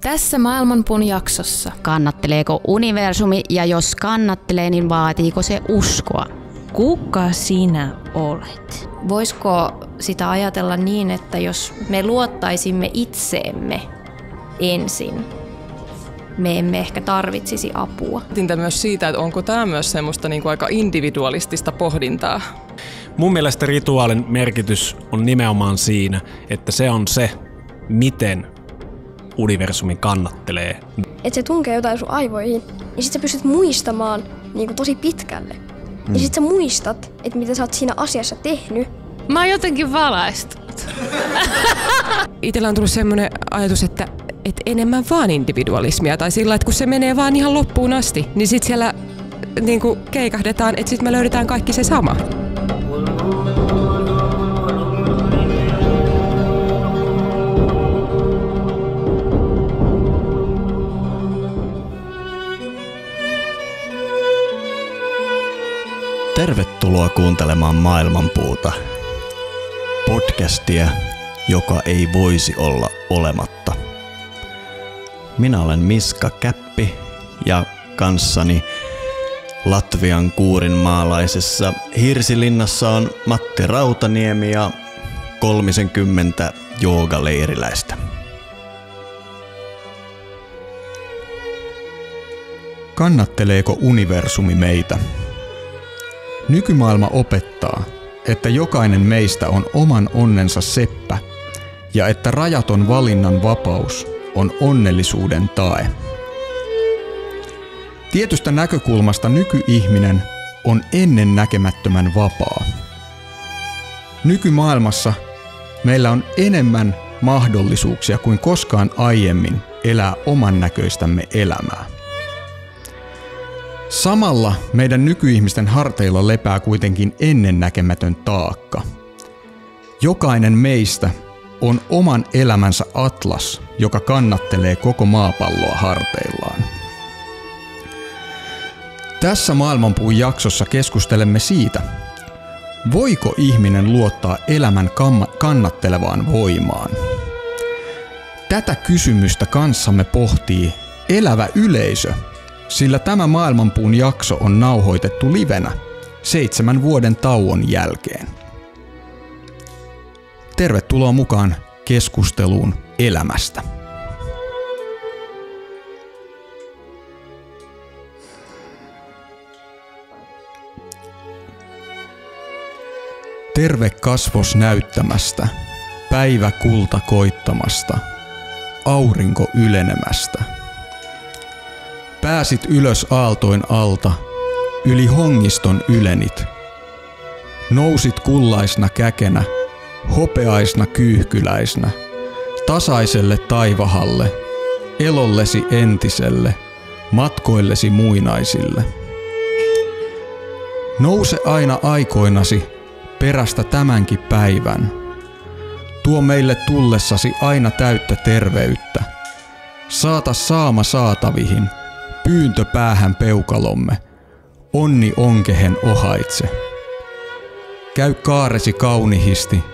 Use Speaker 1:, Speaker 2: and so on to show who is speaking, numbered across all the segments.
Speaker 1: Tässä Maailmanpuun jaksossa.
Speaker 2: Kannatteleeko universumi ja jos kannattelee, niin vaatiiko se uskoa?
Speaker 3: Kuka sinä olet?
Speaker 1: Voisiko sitä ajatella niin, että jos me luottaisimme itseemme ensin, me emme ehkä tarvitsisi apua?
Speaker 4: Mietin myös siitä, että onko tämä myös semmoista niin kuin aika individualistista pohdintaa.
Speaker 5: Mun mielestä rituaalin merkitys on nimenomaan siinä, että se on se, miten universumi kannattelee.
Speaker 6: Että se tunkee jotain sun aivoihin, ja sit sä pystyt muistamaan niin kuin tosi pitkälle. Ja sit sä muistat, että mitä sä oot siinä asiassa tehnyt.
Speaker 1: Mä oon jotenkin valaistunut.
Speaker 3: Itellä on tullut semmoinen ajatus, että enemmän vaan individualismia. Tai sillä, että kun se menee vaan ihan loppuun asti, niin sit siellä niin kuin keikahdetaan, että sit me löydetään kaikki se sama.
Speaker 7: Tervetuloa kuuntelemaan Maailmanpuuta, podcastia, joka ei voisi olla olematta. Minä olen Miska Käppi ja kanssani Latvian Kuurinmaalaisessa Hirsilinnassa on Matti Rautaniemi ja 30 joogaleiriläistä.
Speaker 8: Kannatteleeko universumi meitä? Nykymaailma opettaa, että jokainen meistä on oman onnensa seppä ja että rajaton valinnan vapaus on onnellisuuden tae. Tietystä näkökulmasta nykyihminen on ennennäkemättömän vapaa. Nykymaailmassa meillä on enemmän mahdollisuuksia kuin koskaan aiemmin elää oman näköistämme elämää. Samalla meidän nykyihmisten harteilla lepää kuitenkin ennennäkemätön taakka. Jokainen meistä on oman elämänsä atlas, joka kannattelee koko maapalloa harteillaan. Tässä Maailmanpuun jaksossa keskustelemme siitä, voiko ihminen luottaa elämän kannattelevaan voimaan. Tätä kysymystä kanssamme pohtii elävä yleisö, sillä tämä Maailmanpuun jakso on nauhoitettu livenä 7 vuoden tauon jälkeen. Tervetuloa mukaan keskusteluun elämästä. Terve kasvos näyttämästä, päivä kulta koittamasta, aurinko ylenemästä. Pääsit ylös aaltoin alta, yli hongiston ylenit. Nousit kullaisna käkenä, hopeaisna kyyhkyläisnä, tasaiselle taivahalle, elollesi entiselle, matkoillesi muinaisille. Nouse aina aikoinasi perästä tämänkin päivän. Tuo meille tullessasi aina täyttä terveyttä. Saata saama saatavihin. Pyyntö päähän peukalomme, onni onkehen ohaitse. Käy kaaresi kaunihisti,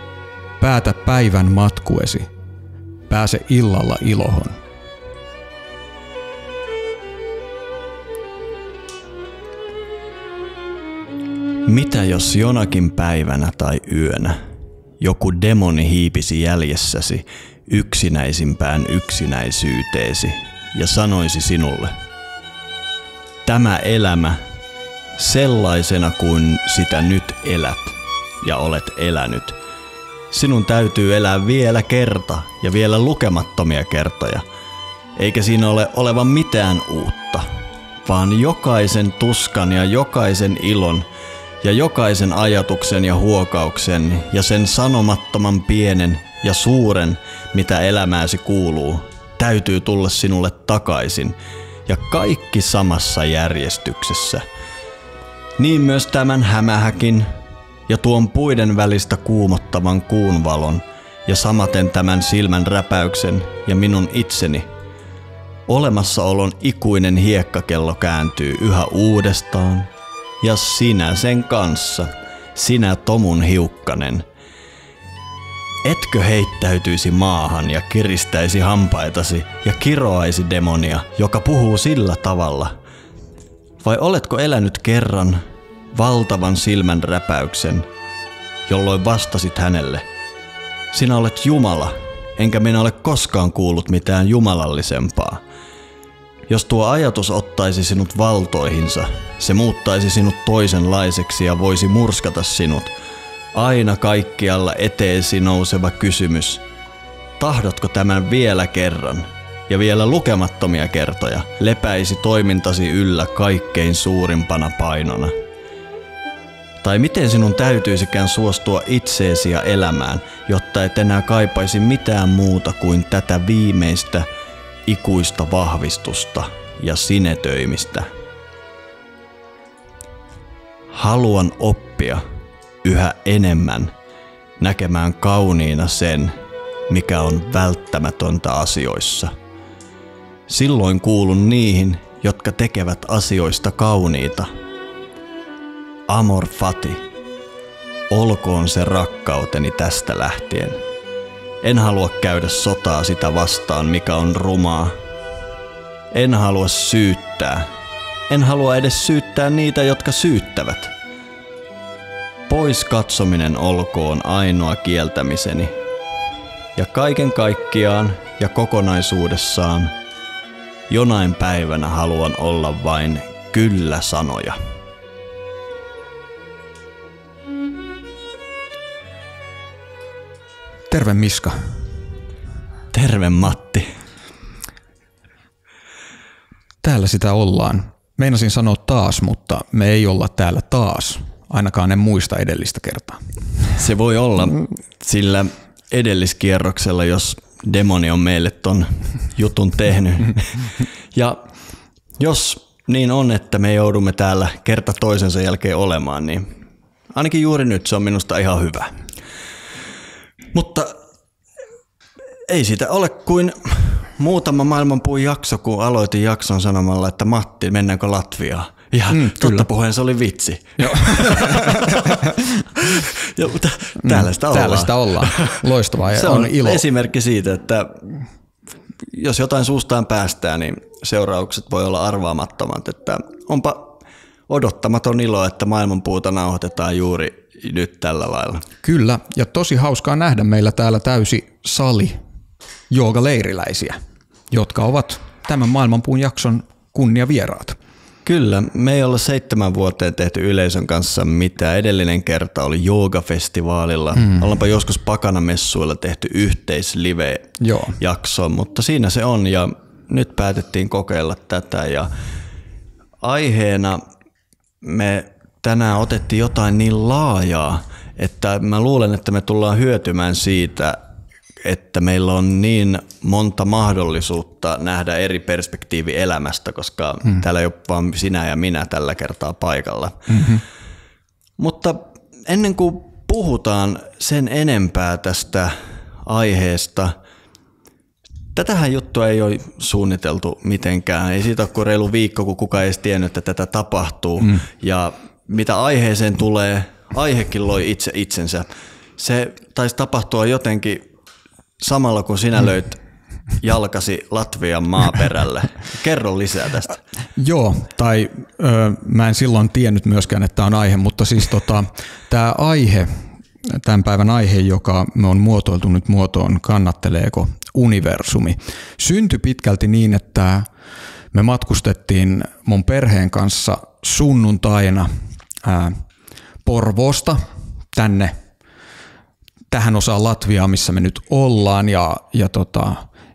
Speaker 8: päätä päivän matkuesi, pääse illalla ilohon.
Speaker 7: Mitä jos jonakin päivänä tai yönä joku demoni hiipisi jäljessäsi yksinäisimpään yksinäisyyteesi ja sanoisi sinulle: tämä elämä, sellaisena kuin sitä nyt elät ja olet elänyt, sinun täytyy elää vielä kerta ja vielä lukemattomia kertoja, eikä siinä ole olevan mitään uutta, vaan jokaisen tuskan ja jokaisen ilon ja jokaisen ajatuksen ja huokauksen ja sen sanomattoman pienen ja suuren, mitä elämääsi kuuluu, täytyy tulla sinulle takaisin. Ja kaikki samassa järjestyksessä. Niin myös tämän hämähäkin ja tuon puiden välistä kuumottavan kuun valon ja samaten tämän silmän räpäyksen ja minun itseni. Olemassaolon ikuinen hiekkakello kääntyy yhä uudestaan ja sinä sen kanssa, sinä tomun hiukkanen. Etkö heittäytyisi maahan ja kiristäisi hampaitasi ja kiroaisi demonia, joka puhuu sillä tavalla? Vai oletko elänyt kerran valtavan silmän räpäyksen, jolloin vastasit hänelle: sinä olet Jumala, enkä minä ole koskaan kuullut mitään jumalallisempaa. Jos tuo ajatus ottaisi sinut valtoihinsa, se muuttaisi sinut toisenlaiseksi ja voisi murskata sinut. Aina kaikkialla eteesi nouseva kysymys: tahdotko tämän vielä kerran? Ja vielä lukemattomia kertoja lepäisi toimintasi yllä kaikkein suurimpana painona. Tai miten sinun täytyisikään suostua itseesi ja elämään, jotta et enää kaipaisi mitään muuta kuin tätä viimeistä ikuista vahvistusta ja sinetöimistä. Haluan oppia yhä enemmän näkemään kauniina sen, mikä on välttämätöntä asioissa. Silloin kuulun niihin, jotka tekevät asioista kauniita. Amor fati, olkoon se rakkauteni tästä lähtien. En halua käydä sotaa sitä vastaan, mikä on rumaa. En halua syyttää. En halua edes syyttää niitä, jotka syyttävät. Pois katsominen olkoon ainoa kieltämiseni. Ja kaiken kaikkiaan ja kokonaisuudessaan jonain päivänä haluan olla vain kyllä-sanoja.
Speaker 8: Terve Miska.
Speaker 7: Terve Matti.
Speaker 8: Täällä sitä ollaan. Meinasin sanoa taas, mutta me ei olla täällä taas. Ainakaan en muista edellistä kertaa.
Speaker 7: Se voi olla, sillä edelliskierroksella, jos demoni on meille ton jutun tehnyt. Ja jos niin on, että me joudumme täällä kerta toisensa jälkeen olemaan, niin ainakin juuri nyt se on minusta ihan hyvä. Mutta ei siitä ole kuin muutama Maailmanpuun jakso, kun aloitin jakson sanomalla, että Matti, mennäänkö Latviaan? Ja totta puheen se oli vitsi.
Speaker 8: Joo.
Speaker 7: Ja, mutta täällä sitä ollaan.
Speaker 8: Täällä sitä ollaan. Loistavaa ja
Speaker 7: se
Speaker 8: on ilo.
Speaker 7: Esimerkki siitä, että jos jotain suustaan päästään, niin seuraukset voi olla arvaamattomat. Että onpa odottamaton ilo, että Maailmanpuuta nauhoitetaan juuri nyt tällä lailla.
Speaker 8: Kyllä, ja tosi hauskaa nähdä meillä täällä täysi sali jooga-leiriläisiä, jotka ovat tämän Maailmanpuun jakson kunniavieraat.
Speaker 7: Kyllä, me ei olla 7 vuoteen tehty yleisön kanssa mitään. Edellinen kerta oli joogafestivaalilla. Ollaanpa joskus Pakanamessuilla tehty yhteislive-jakso, mutta siinä se on ja nyt päätettiin kokeilla tätä. Ja aiheena me tänään otettiin jotain niin laajaa, että mä luulen, että me tullaan hyötymään siitä, että meillä on niin monta mahdollisuutta nähdä eri perspektiivi elämästä, koska täällä ei ole vaan sinä ja minä tällä kertaa paikalla. Mutta ennen kuin puhutaan sen enempää tästä aiheesta, tätähän juttua ei ole suunniteltu mitenkään. Ei siitä ole kuin reilu viikko, kun kukaan ei edes tiennyt, että tätä tapahtuu. Ja mitä aiheeseen tulee, aihekin loi itse itsensä. Se taisi tapahtua jotenkin samalla kun sinä löit jalkasi Latvian maaperälle. Kerro lisää tästä.
Speaker 8: Joo, tai mä en silloin tiennyt myöskään, että tämä on aihe, mutta siis tämä aihe, tämän päivän aihe, joka me on muotoiltu nyt muotoon, kannatteleeko universumi, syntyi pitkälti niin, että me matkustettiin mun perheen kanssa sunnuntaina Porvoosta tähän osaan Latviaa, missä me nyt ollaan, ja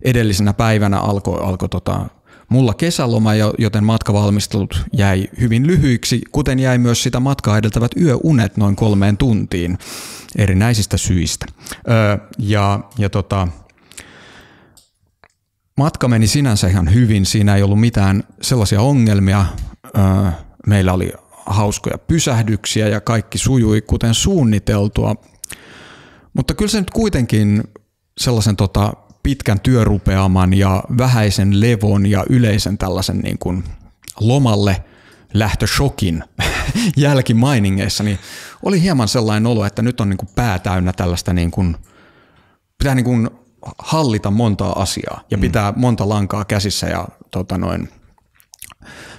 Speaker 8: edellisenä päivänä alkoi mulla kesäloma, joten matkavalmistelut jäi hyvin lyhyiksi, kuten jäi myös sitä matkaa edeltävät yöunet noin 3 tuntiin erinäisistä syistä. Matka meni sinänsä ihan hyvin, siinä ei ollut mitään sellaisia ongelmia, meillä oli hauskoja pysähdyksiä ja kaikki sujui kuten suunniteltua. Mutta kyllä se nyt kuitenkin sellaisen pitkän työrupeaman ja vähäisen levon ja yleisen tällaisen niin kuin lomalle lähtöshokin jälkimainingeissa, niin oli hieman sellainen olo, että nyt on niin kuin pää täynnä tällaista niin kuin pitää niin kuin hallita montaa asiaa ja pitää monta lankaa käsissä ja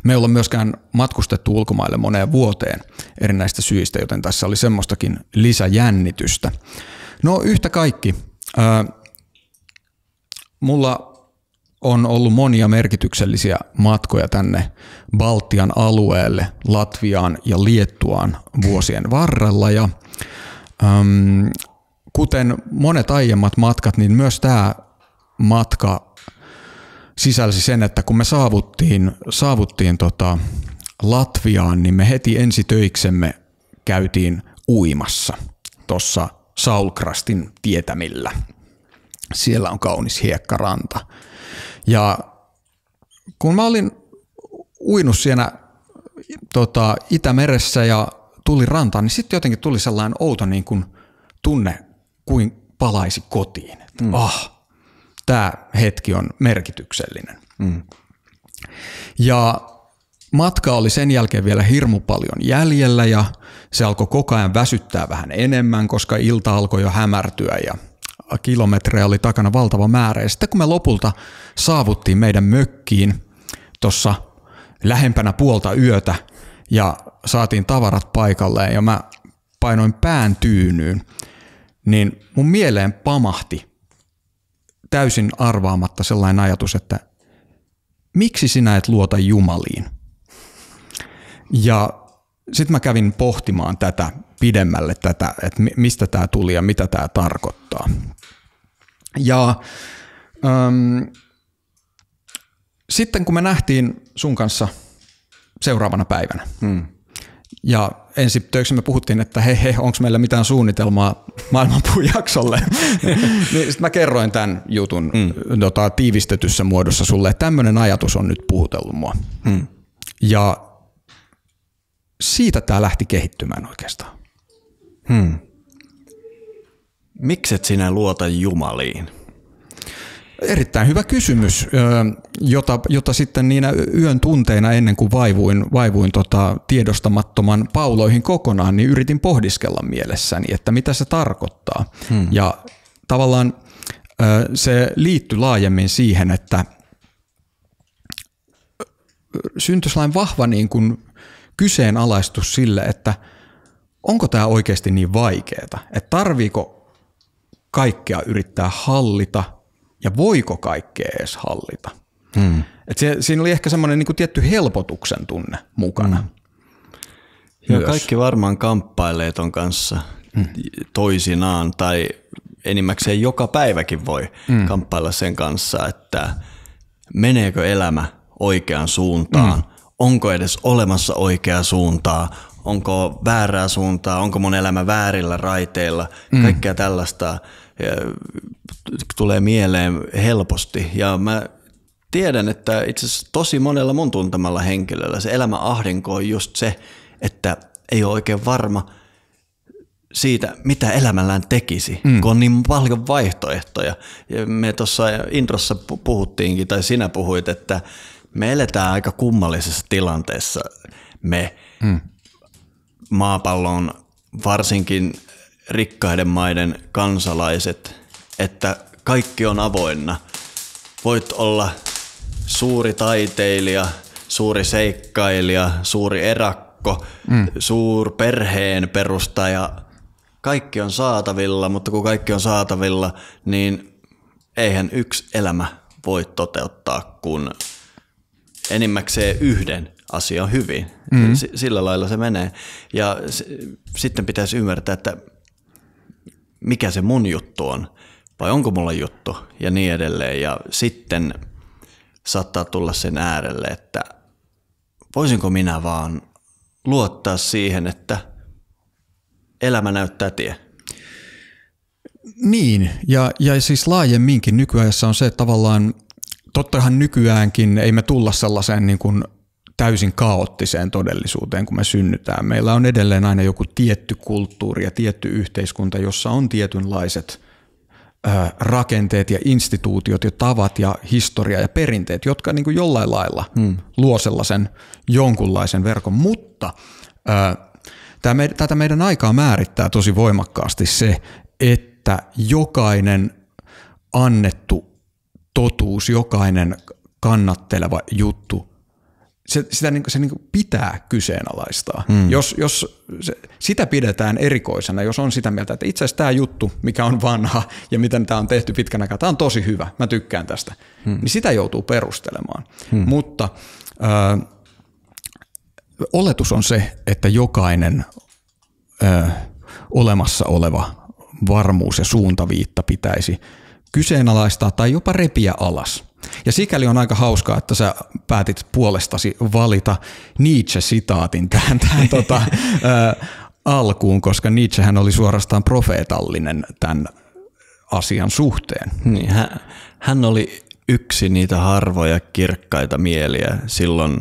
Speaker 8: me ei olla myöskään matkustettu ulkomaille moneen vuoteen erinäistä syistä, joten tässä oli semmoistakin lisäjännitystä. No yhtä kaikki, mulla on ollut monia merkityksellisiä matkoja tänne Baltian alueelle, Latviaan ja Liettuaan vuosien varrella ja kuten monet aiemmat matkat, niin myös tämä matka sisälsi sen, että kun me saavuttiin Latviaan, niin me heti ensitöiksemme käytiin uimassa tuossa Saulkrastin tietämillä. Siellä on kaunis hiekkaranta. Ja kun mä olin uinut siinä Itämeressä ja tuli rantaan, niin sitten jotenkin tuli sellainen outo niin kuin tunne, kuin palaisi kotiin. Tämä hetki on merkityksellinen. Ja matka oli sen jälkeen vielä hirmu paljon jäljellä ja se alkoi koko ajan väsyttää vähän enemmän, koska ilta alkoi jo hämärtyä ja kilometrejä oli takana valtava määrä. Ja sitten kun me lopulta saavuttiin meidän mökkiin tuossa lähempänä puolta yötä ja saatiin tavarat paikalleen ja mä painoin pään tyynyyn, niin mun mieleen pamahti täysin arvaamatta sellainen ajatus, että miksi sinä et luota Jumaliin? Ja sitten mä kävin pohtimaan tätä pidemmälle, että mistä tämä tuli ja mitä tämä tarkoittaa. Ja sitten kun me nähtiin sun kanssa seuraavana päivänä, ja ensi töiksessä me puhuttiin, että onko meillä mitään suunnitelmaa maailmanpuujaksolle. Niin sitten mä kerroin tämän jutun tiivistetyssä muodossa sulle, että tämmöinen ajatus on nyt puhutellut mua. Ja siitä tämä lähti kehittymään oikeastaan.
Speaker 7: Mikset sinä luota Jumaliin?
Speaker 8: Erittäin hyvä kysymys, jota sitten niinä yön tunteina ennen kuin vaivuin tiedostamattoman pauloihin kokonaan, niin yritin pohdiskella mielessäni, että mitä se tarkoittaa. Ja tavallaan se liittyi laajemmin siihen, että syntyi sellainen vahva niin kuin kyseenalaistus sille, että onko tämä oikeasti niin vaikeaa, että tarviiko kaikkea yrittää hallita ja voiko kaikkea edes hallita. Siinä oli ehkä semmoinen niin kuin tietty helpotuksen tunne mukana.
Speaker 7: Ja kaikki varmaan kamppailee ton kanssa toisinaan tai enimmäkseen joka päiväkin voi kamppailla sen kanssa, että meneekö elämä oikeaan suuntaan, onko edes olemassa oikeaa suuntaa, onko väärää suuntaa, onko mun elämä väärillä raiteilla, kaikkea tällaista tulee mieleen helposti. Ja mä tiedän, että itse asiassa tosi monella mun tuntemalla henkilöllä se elämäahdinko on just se, että ei ole oikein varma siitä, mitä elämällään tekisi, kun on niin paljon vaihtoehtoja. Ja me tuossa introssa puhuttiinkin, tai sinä puhuit, että me eletään aika kummallisessa tilanteessa. Me maapallon varsinkin rikkaiden maiden kansalaiset, että kaikki on avoinna. Voit olla suuri taiteilija, suuri seikkailija, suuri erakko, suurperheen perustaja. Kaikki on saatavilla, mutta kun kaikki on saatavilla, niin eihän yksi elämä voi toteuttaa, kun enimmäkseen yhden asian hyvin. Sillä lailla se menee. Ja sitten pitäisi ymmärtää, että mikä se mun juttu on, vai onko mulla juttu, ja niin edelleen. Ja sitten saattaa tulla sen äärelle, että voisinko minä vaan luottaa siihen, että elämä näyttää tie.
Speaker 8: Niin, ja siis laajemminkin nykyajassa on se, että tavallaan tottahan nykyäänkin ei me tulla sellaiseen niin kuin täysin kaoottiseen todellisuuteen, kun me synnytään. Meillä on edelleen aina joku tietty kulttuuri ja tietty yhteiskunta, jossa on tietynlaiset rakenteet ja instituutiot ja tavat ja historia ja perinteet, jotka niin kuin jollain lailla luo sellaisen jonkunlaisen verkon. Mutta tätä meidän aikaa määrittää tosi voimakkaasti se, että jokainen annettu totuus, jokainen kannatteleva juttu, sitä pitää kyseenalaistaa. Jos sitä pidetään erikoisena, jos on sitä mieltä, että itse asiassa tämä juttu, mikä on vanha ja miten tämä on tehty pitkän aikaa, tämä on tosi hyvä, mä tykkään tästä, niin sitä joutuu perustelemaan. Mutta oletus on se, että jokainen olemassa oleva varmuus ja suuntaviitta pitäisi kyseenalaistaa tai jopa repiä alas. Ja sikäli on aika hauskaa, että sä päätit puolestasi valita Nietzsche-sitaatin tähän alkuun, koska Nietzschehän oli suorastaan profeetallinen tämän asian suhteen.
Speaker 7: Niin, hän oli yksi niitä harvoja kirkkaita mieliä silloin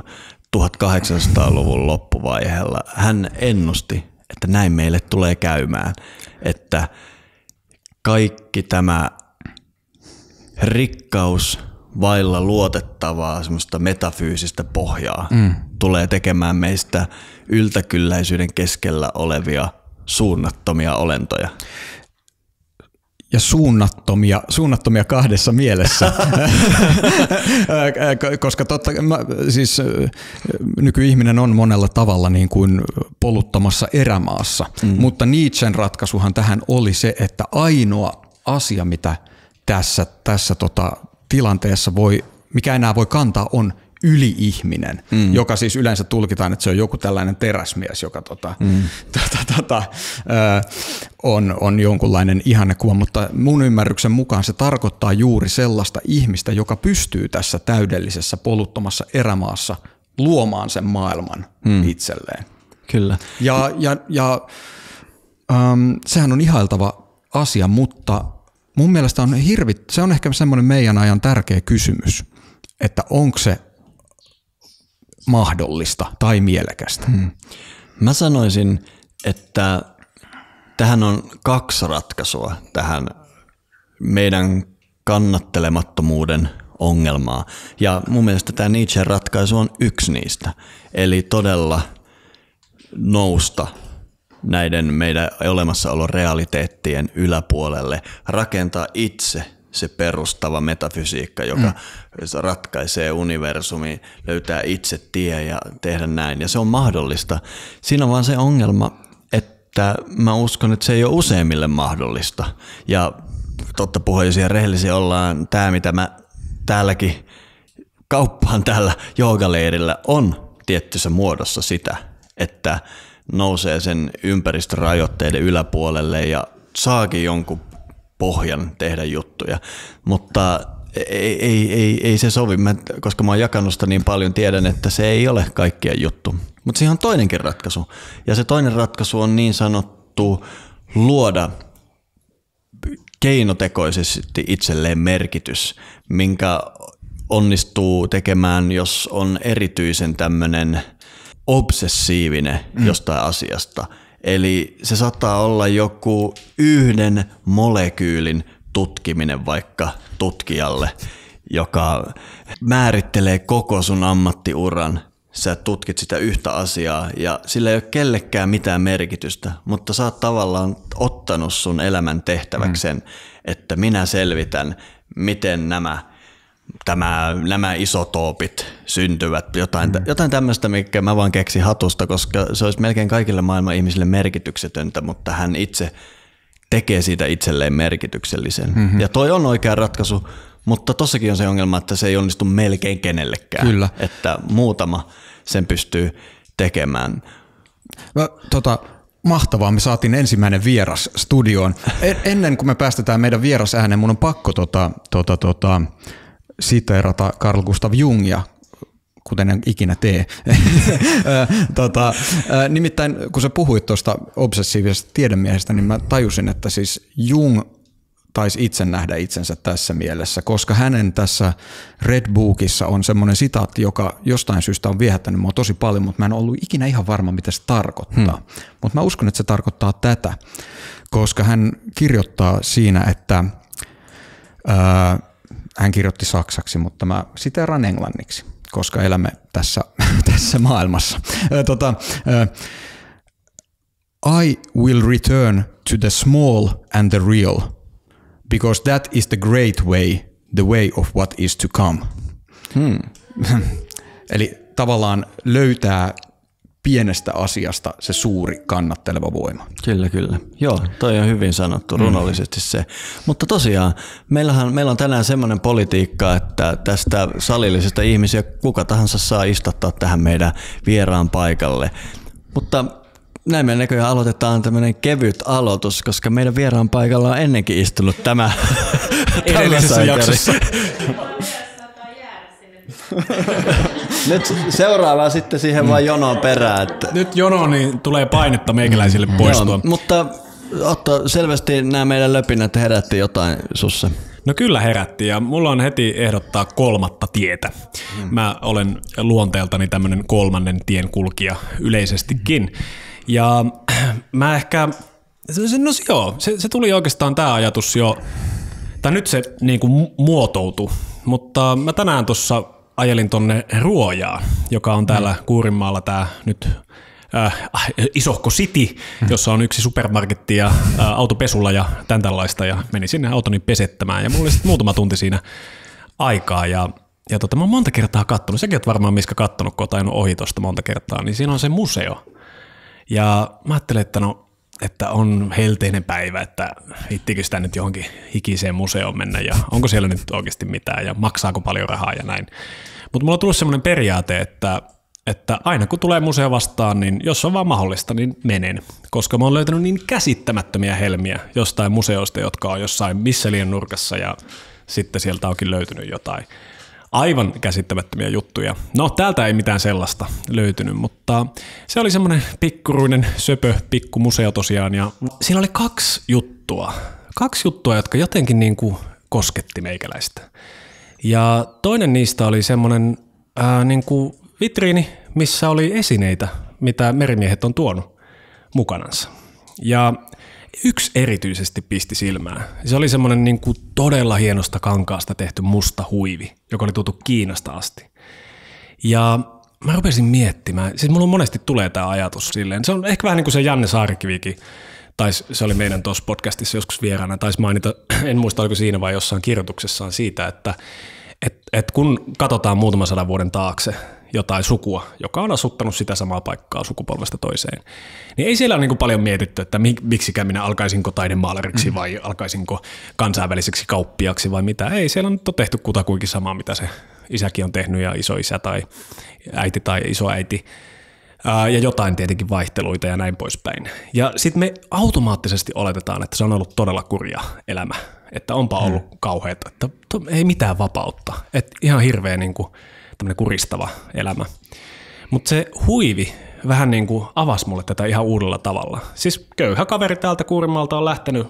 Speaker 7: 1800-luvun loppuvaiheella. Hän ennusti, että näin meille tulee käymään, että kaikki tämä rikkaus vailla luotettavaa semmoista metafyysistä pohjaa tulee tekemään meistä yltäkylläisyyden keskellä olevia suunnattomia olentoja.
Speaker 8: Ja suunnattomia kahdessa mielessä, koska siis nykyihminen on monella tavalla niin kuin poluttamassa erämaassa, mutta Nietzschen ratkaisuhan tähän oli se, että ainoa asia, mitä tässä tilanteessa mikä enää voi kantaa, on yli-ihminen, joka siis yleensä tulkitaan, että se on joku tällainen teräsmies, joka on jonkunlainen ihannekuva, mutta mun ymmärryksen mukaan se tarkoittaa juuri sellaista ihmistä, joka pystyy tässä täydellisessä poluttomassa erämaassa luomaan sen maailman itselleen.
Speaker 7: Kyllä.
Speaker 8: Ja sehän on ihailtava asia, mutta mun mielestä se on ehkä semmoinen meidän ajan tärkeä kysymys, että onko se mahdollista tai mielekästä.
Speaker 7: Mä sanoisin, että tähän on 2 ratkaisua tähän meidän kannattelemattomuuden ongelmaa. Ja mun mielestä tämä Nietzschen ratkaisu on yksi niistä. Eli todella nousta näiden meidän olemassaolon realiteettien yläpuolelle, rakentaa itse se perustava metafysiikka, joka ratkaisee universumin, löytää itse tie ja tehdä näin. Ja se on mahdollista. Siinä on vaan se ongelma, että mä uskon, että se ei ole useimmille mahdollista. Ja totta puheisia ja rehellisiä ollaan, tämä mitä mä täälläkin kauppaan täällä joogaleirillä on tiettyssä muodossa sitä, että nousee sen ympäristörajoitteiden yläpuolelle ja saakin jonkun pohjan tehdä juttuja, mutta ei se sovi, koska mä oon jakanut sitä niin paljon, tiedän, että se ei ole kaikkien juttu. Mutta siihen on toinenkin ratkaisu, ja se toinen ratkaisu on niin sanottu luoda keinotekoisesti itselleen merkitys, minkä onnistuu tekemään, jos on erityisen tämmöinen obsessiivinen jostain asiasta. Eli se saattaa olla joku yhden molekyylin tutkiminen vaikka tutkijalle, joka määrittelee koko sun ammattiuran. Sä tutkit sitä yhtä asiaa ja sillä ei ole kellekään mitään merkitystä, mutta sä oot tavallaan ottanut sun elämän tehtäväkseen, että minä selvitän, miten nämä isotoopit syntyvät, jotain tämmöistä, mikä mä vaan keksin hatusta, koska se olisi melkein kaikille maailman ihmisille merkityksetöntä, mutta hän itse tekee siitä itselleen merkityksellisen. Ja toi on oikea ratkaisu, mutta tossakin on se ongelma, että se ei onnistu melkein kenellekään.
Speaker 8: Kyllä.
Speaker 7: Että muutama sen pystyy tekemään.
Speaker 8: Mahtavaa, me saatiin ensimmäinen vieras studioon. Ennen kuin me päästetään meidän vieras ääneen, mun on pakko siteerata Carl Gustav Jungia, kuten en ikinä tee. Nimittäin kun sä puhuit tuosta obsessiivisesta tiedemiehestä, niin mä tajusin, että siis Jung taisi itse nähdä itsensä tässä mielessä, koska hänen tässä Red Bookissa on semmoinen sitaatti, joka jostain syystä on viehättänyt mua tosi paljon, mutta mä en ollut ikinä ihan varma, mitä se tarkoittaa. Mutta mä uskon, että se tarkoittaa tätä, koska hän kirjoittaa siinä, että hän kirjoitti saksaksi, mutta mä siteeraan englanniksi, koska elämme tässä maailmassa. I will return to the small and the real, because that is the great way, the way of what is to come. Eli tavallaan löytää pienestä asiasta se suuri kannatteleva voima.
Speaker 7: Kyllä. Joo, toi on hyvin sanottu runollisesti se. Mutta tosiaan, meillä on tänään semmoinen politiikka, että tästä salillisesta ihmisiä kuka tahansa saa istuttaa tähän meidän vieraan paikalle. Mutta näin me näköjään aloitetaan tämmöinen kevyt aloitus, koska meidän vieraan paikalla on ennenkin istunut tämä
Speaker 5: edellisessä jaksossa.
Speaker 7: Nyt seuraava sitten siihen vaan jonoon perään. Että...
Speaker 5: Nyt jono, niin tulee painetta meikäläisille poistua.
Speaker 7: Joo, mutta Otto, selvästi nämä meidän löpinät herätti jotain sussa.
Speaker 5: No kyllä herätti ja mulla on heti ehdottaa kolmatta tietä. Mä olen luonteeltani tämmönen kolmannen tien kulkija yleisestikin. Ja mä ehkä, se tuli oikeastaan tää ajatus jo, tai nyt se niinku muotoutui, mutta mä tänään tuossa ajelin tonne Ruojaan, joka on täällä Kuurinmaalla tää nyt isohko city, jossa on yksi supermarketti ja autopesulla ja tän tällaista, ja menin sinne autoni pesettämään ja mulla oli sitten muutama tunti siinä aikaa ja mä oon monta kertaa kattonut, säkin oot varmaan miskä kattonut, kun oot ajanut ohi tosta monta kertaa, niin siinä on se museo. Ja mä ajattelin, että on helteinen päivä, että hittikö sitä nyt johonkin hikiseen museoon mennä ja onko siellä nyt oikeasti mitään ja maksaako paljon rahaa ja näin. Mutta mulla on tullut semmoinen periaate, että aina kun tulee museo vastaan, niin jos on vaan mahdollista, niin menen. Koska mä oon löytänyt niin käsittämättömiä helmiä jostain museoista, jotka on jossain Misselien nurkassa ja sitten sieltä onkin löytynyt jotain aivan käsittämättömiä juttuja. No täältä ei mitään sellaista löytynyt, mutta se oli semmoinen pikkuruinen söpö pikkumuseo tosiaan ja siinä oli kaksi juttua, jotka jotenkin niin kuin kosketti meikäläistä. Ja toinen niistä oli semmoinen niin kuin vitriini, missä oli esineitä, mitä merimiehet on tuonut mukanansa. Ja yksi erityisesti pisti silmään. Se oli semmoinen niin kuin todella hienosta kankaasta tehty musta huivi, joka oli tuotu Kiinasta asti. Ja mä rupesin miettimään, siis mulla monesti tulee tämä ajatus silleen, se on ehkä vähän niin kuin se Janne Saarikivikin, tai se oli meidän tuossa podcastissa joskus vieraana, taisi mainita, en muista oliko siinä vai jossain kirjoituksessaan siitä, että kun katsotaan muutaman 100 vuoden taakse jotain sukua, joka on asuttanut sitä samaa paikkaa sukupolvesta toiseen, niin ei siellä ole niin kuin paljon mietitty, että miksikä minä alkaisinko taidemaalariksi vai alkaisinko kansainväliseksi kauppiaksi vai mitä. Ei, siellä on tehty kutakuinkin samaa, mitä se isäkin on tehnyt ja isoisä tai äiti tai isoäiti. Ja jotain tietenkin vaihteluita ja näin poispäin. Ja sitten me automaattisesti oletetaan, että se on ollut todella kurja elämä, että onpa ollut kauheata, että ei mitään vapautta, että ihan hirveä niin kuin tämmöinen kuristava elämä. Mutta se huivi vähän niin kuin avasi mulle tätä ihan uudella tavalla. Siis köyhä kaveri täältä Kuurinmaalta on lähtenyt,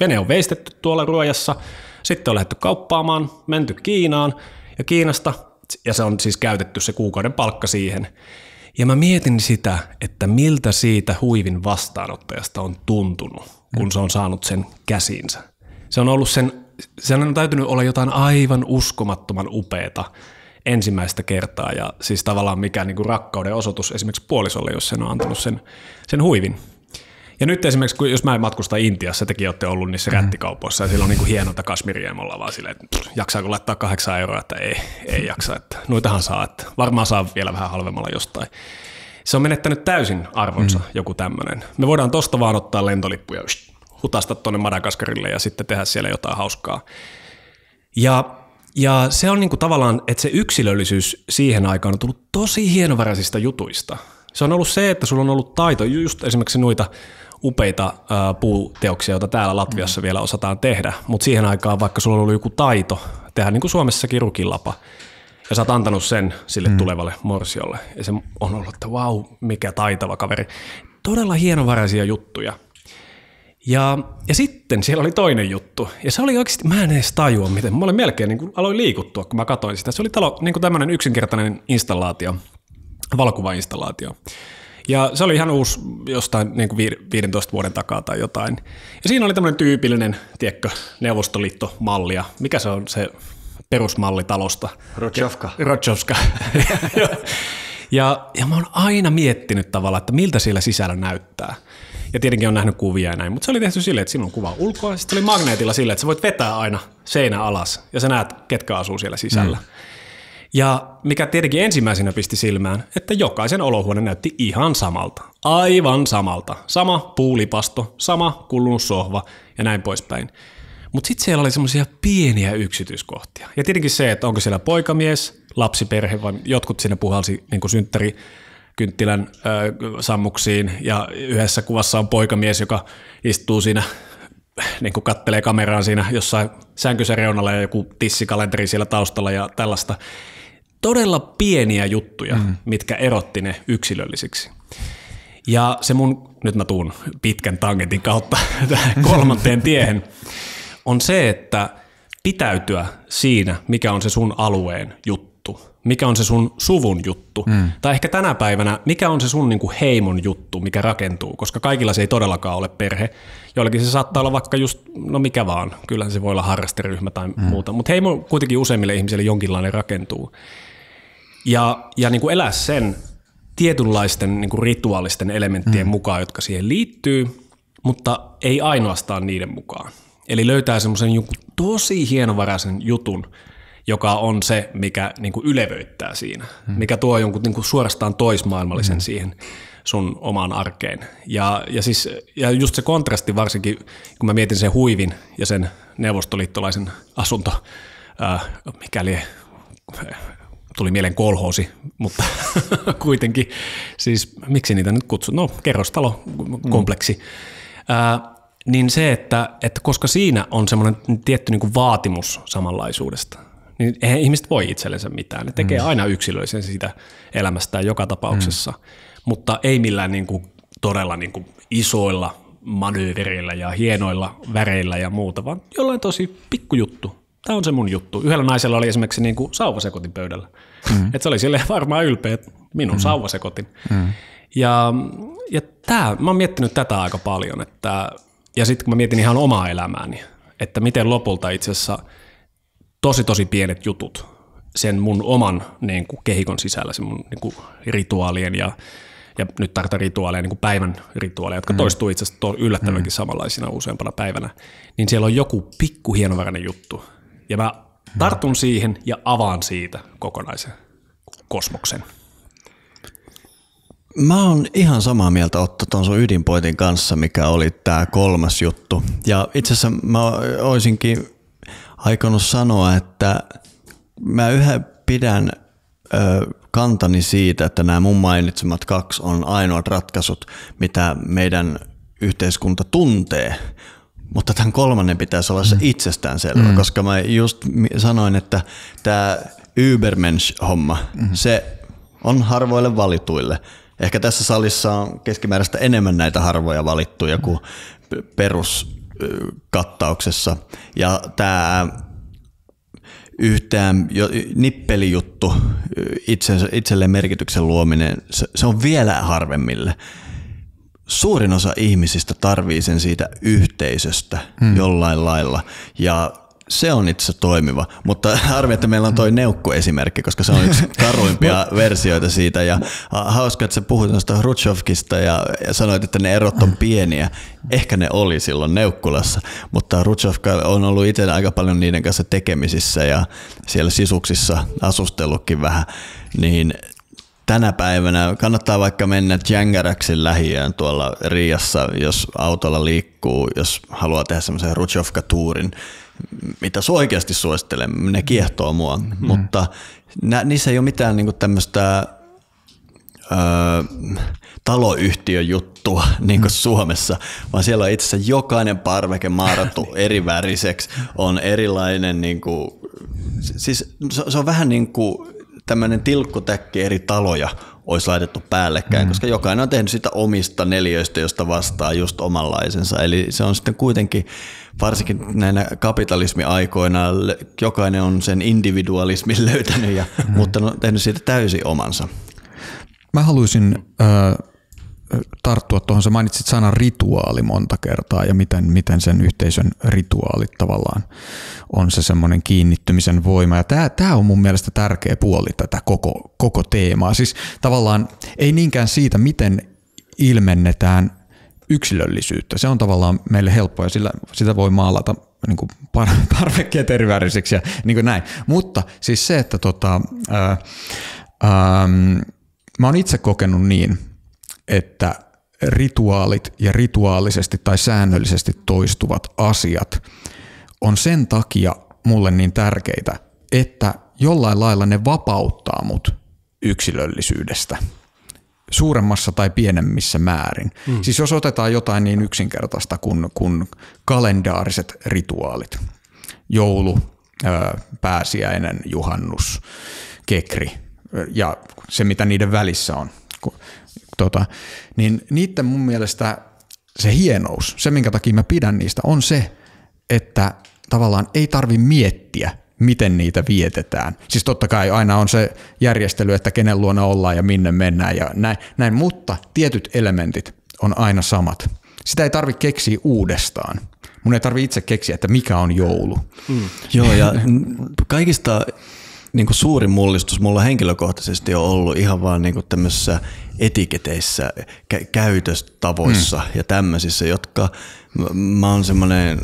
Speaker 5: vene on veistetty tuolla Ruojassa, sitten on lähdetty kauppaamaan, menty Kiinaan ja Kiinasta, ja se on siis käytetty se kuukauden palkka siihen. Ja mä mietin sitä, että miltä siitä huivin vastaanottajasta on tuntunut, kun se on saanut sen käsiinsä. Se on ollut sen on täytynyt olla jotain aivan uskomattoman upeata ensimmäistä kertaa ja siis tavallaan mikään niin kuin rakkauden osoitus esimerkiksi puolisolle, jos sen on antanut sen huivin. Ja nyt esimerkiksi, jos mä matkustan Intiassa, tekin olette ollut niissä rättikaupoissa ja siellä on niin kuin hienota kasmiria, me ollaan vaan silleen, että jaksaako laittaa 8 €, että ei jaksa, että noitahan saa, että varmaan saa vielä vähän halvemmalla jostain. Se on menettänyt täysin arvonsa joku tämmöinen. Me voidaan tosta vaan ottaa lentolippuja, hutasta tuonne Madagaskarille ja sitten tehdä siellä jotain hauskaa. Ja se on niinku tavallaan, että se yksilöllisyys siihen aikaan on tullut tosi hienovaraisista jutuista. Se on ollut se, että sulla on ollut taito, just esimerkiksi noita upeita puuteoksia, joita täällä Latviassa vielä osataan tehdä, mutta siihen aikaan vaikka sulla on ollut joku taito tehdä niin kuin Suomessakin rukilapa, ja sä oot antanut sen sille tulevalle morsiolle, ja se on ollut, että vau, mikä taitava kaveri. Todella hienovaraisia juttuja. Ja sitten siellä oli toinen juttu, ja se oli oikeasti, mä en edes tajua, miten, mä olin melkein niin kuin aloin liikuttua, kun mä katsoin sitä. Se oli niin kuin tämmöinen yksinkertainen installaatio, valokuvainstallaatio. Ja se oli ihan uusi jostain niin kuin 15 vuoden takaa tai jotain. Ja siinä oli tämmöinen tyypillinen, tiedätkö, Neuvostoliitto-malli, ja mikä se on se perusmalli talosta? Rodžovka. Ja mä oon aina miettinyt tavallaan, että miltä siellä sisällä näyttää. Ja tietenkin on nähnyt kuvia ja näin, mutta se oli tehty silleen, että siinä on kuva ulkoa ja sitten oli magneetilla silleen, että sä voit vetää aina seinä alas ja sä näet, ketkä asuu siellä sisällä. Ja mikä tietenkin ensimmäisenä pisti silmään, että jokaisen olohuone näytti ihan samalta. Aivan samalta. Sama puulipasto, sama kulunut sohva ja näin poispäin. Mutta sitten siellä oli semmoisia pieniä yksityiskohtia. Ja tietenkin se, että onko siellä poikamies, lapsiperhe, vai jotkut siinä puhalsi niin kuin synttärikynttilän sammuksiin. Ja yhdessä kuvassa on poikamies, joka istuu siinä, niin kuin kattelee kameraan siinä jossain sänkyssä reunalla ja joku tissikalenteri siellä taustalla ja tällaista. Todella pieniä juttuja, mitkä erotti ne yksilöllisiksi. Ja se nyt mä tuun pitkän tangentin kautta tähän 3. tiehen, on se, että pitäytyä siinä, mikä on se sun alueen juttu, mikä on se sun suvun juttu, tai ehkä tänä päivänä, mikä on se sun niinku heimon juttu, mikä rakentuu, koska kaikilla se ei todellakaan ole perhe. Joillakin se saattaa olla vaikka just, no mikä vaan, kyllähän se voi olla harrasteryhmä tai muuta, mutta heimo kuitenkin useimmille ihmisille jonkinlainen rakentuu. Ja niin kuin elää sen tietynlaisten niin kuin rituaalisten elementtien mukaan, jotka siihen liittyy, mutta ei ainoastaan niiden mukaan. Eli löytää semmoisen jonkun tosi hienovaraisen jutun, joka on se, mikä niin kuin ylevöittää siinä, mikä tuo jonkun niin kuin suorastaan toismaailmallisen siihen sun omaan arkeen. Ja just se kontrasti varsinkin, kun mä mietin sen huivin ja sen neuvostoliittolaisen asunto, mikäli tuli mieleen kolhoosi, mutta kuitenkin, siis miksi niitä nyt kutsut? No kerrostalokompleksi. Niin se, että koska siinä on semmoinen tietty niin kuin vaatimus samanlaisuudesta, niin eihän ihmiset voi itsellensä mitään. Ne tekee aina yksilöllisen siitä elämästään joka tapauksessa, mutta ei millään niin kuin todella niin kuin isoilla manöövereillä ja hienoilla väreillä ja muuta, vaan jollain tosi pikkujuttu. Tämä on se mun juttu. Yhdellä naisella oli esimerkiksi niin kuin sauvasekotin pöydällä. Että se oli silleen varmaan ylpeä, että minun sauvasekotin. Ja mä oon miettinyt tätä aika paljon. Ja sitten kun mä mietin ihan omaa elämääni, että miten lopulta itse asiassa tosi pienet jutut sen mun oman niin kuin kehikon sisällä, sen mun niin kuin rituaalien ja nyt tarvitaan rituaaleja, niin kuin päivän rituaaleja, jotka toistuu itse asiassa yllättävänkin samanlaisina useampana päivänä, niin siellä on joku pikku hienovarainen juttu. Ja mä tartun siihen ja avaan siitä kokonaisen kosmoksen.
Speaker 7: Mä oon ihan samaa mieltä Otto ton sun ydinpointin kanssa, mikä oli tää 3. juttu. Ja itse asiassa mä oisinkin aikonut sanoa, että mä yhä pidän kantani siitä, että nämä mun mainitsemat 2 on ainoat ratkaisut, mitä meidän yhteiskunta tuntee. Mutta tämän 3. pitäisi olla se itsestäänselvä, koska mä just sanoin, että tämä Übermensch-homma, se on harvoille valituille. Ehkä tässä salissa on keskimääräistä enemmän näitä harvoja valittuja kuin peruskattauksessa. Ja tämä yhtään nippelijuttu, itselleen merkityksen luominen, se on vielä harvemmille. Suurin osa ihmisistä tarvii sen siitä yhteisöstä jollain lailla ja se on itse toimiva, mutta harmi, että meillä on toi neukku-esimerkki, koska se on yksi karuimpia versioita siitä ja hauska, että sä puhuit noista Hrutšovkista ja sanoit, että ne erot on pieniä. Ehkä ne oli silloin Neukkulassa, mutta Hrutšovka on ollut itse aika paljon niiden kanssa tekemisissä ja siellä sisuksissa asustellutkin vähän, niin tänä päivänä kannattaa vaikka mennä Djangaraxin lähiöön tuolla Riassa, jos autolla liikkuu, jos haluaa tehdä semmoisen Hrutšovka-tuurin, mitä oikeasti suosittelen, ne kiehtoo mua, mutta niissä ei ole mitään niinku tämmöistä taloyhtiöjuttua niin kuin Suomessa, vaan siellä on itse asiassa jokainen parveke maarattu eri väriseksi, on erilainen, niinku, siis se on vähän niin kuin tämmöinen tilkkutäkki eri taloja olisi laitettu päällekkäin, koska jokainen on tehnyt sitä omista neliöistä, josta vastaa just omanlaisensa. Eli se on sitten kuitenkin, varsinkin näinä kapitalismiaikoina, jokainen on sen individualismin löytänyt, mutta on tehnyt siitä täysin omansa.
Speaker 8: Mä haluaisin tarttua tuohon, sä mainitsit sanan rituaali monta kertaa ja miten sen yhteisön rituaalit tavallaan on se semmoinen kiinnittymisen voima. Ja tämä on mun mielestä tärkeä puoli tätä koko teemaa. Siis tavallaan ei niinkään siitä, miten ilmennetään yksilöllisyyttä. Se on tavallaan meille helppoa ja sitä voi maalata niin kuin parvekkeet eriväriseksi ja niin kuin näin. Mutta siis se, että mä oon itse kokenut niin, että rituaalit ja rituaalisesti tai säännöllisesti toistuvat asiat on sen takia mulle niin tärkeitä, että jollain lailla ne vapauttaa mut yksilöllisyydestä suuremmassa tai pienemmissä määrin. Siis jos otetaan jotain niin yksinkertaista kuin kalendaariset rituaalit, joulu, pääsiäinen, juhannus, kekri ja se mitä niiden välissä on, niin niiden mun mielestä se hienous, se minkä takia mä pidän niistä on se, että tavallaan ei tarvi miettiä, miten niitä vietetään. Siis totta kai aina on se järjestely, että kenen luona ollaan ja minne mennään ja näin, mutta tietyt elementit on aina samat. Sitä ei tarvitse keksiä uudestaan. Mun ei tarvitse itse keksiä, että mikä on joulu.
Speaker 7: Joo, ja kaikista niin kuin suurin mullistus mulla henkilökohtaisesti on ollut ihan vaan niin kuin tämmöisissä etiketeissä, käytöstavoissa ja tämmöisissä, jotka mä oon semmoinen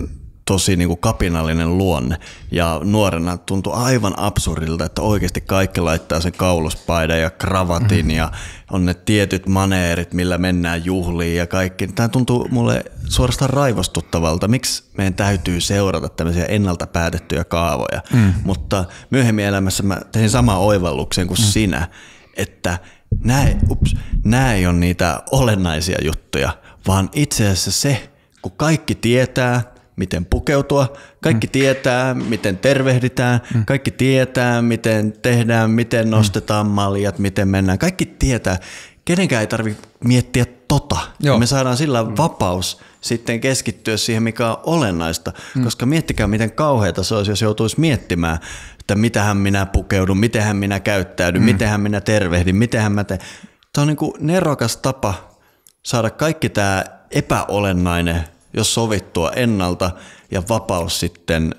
Speaker 7: tosi niin kuin kapinallinen luonne ja nuorena tuntui aivan absurdilta, että oikeasti kaikki laittaa sen kauluspaidan ja kravatin ja on ne tietyt maneerit, millä mennään juhliin ja kaikki. Tämä tuntuu mulle suorastaan raivostuttavalta. Miksi meidän täytyy seurata tämmöisiä ennalta päätettyjä kaavoja? Mutta myöhemmin elämässä mä tein saman oivalluksen kuin sinä, että nämä ei ole niitä olennaisia juttuja, vaan itse asiassa se, kun kaikki tietää, miten pukeutua, kaikki tietää, miten tervehditään, kaikki tietää, miten tehdään, miten nostetaan maljat, miten mennään. Kaikki tietää, kenenkään ei tarvitse miettiä Me saadaan sillä vapaus sitten keskittyä siihen, mikä on olennaista, koska miettikää, miten kauheata se olisi, jos joutuisi miettimään, että mitähän minä pukeudun, mitenhän minä käyttäydyn, mitenhän minä tervehdin, mitenhän mä teen. Tämä on niin kuin nerokas tapa saada kaikki tämä epäolennainen jos sovittua ennalta ja vapaus sitten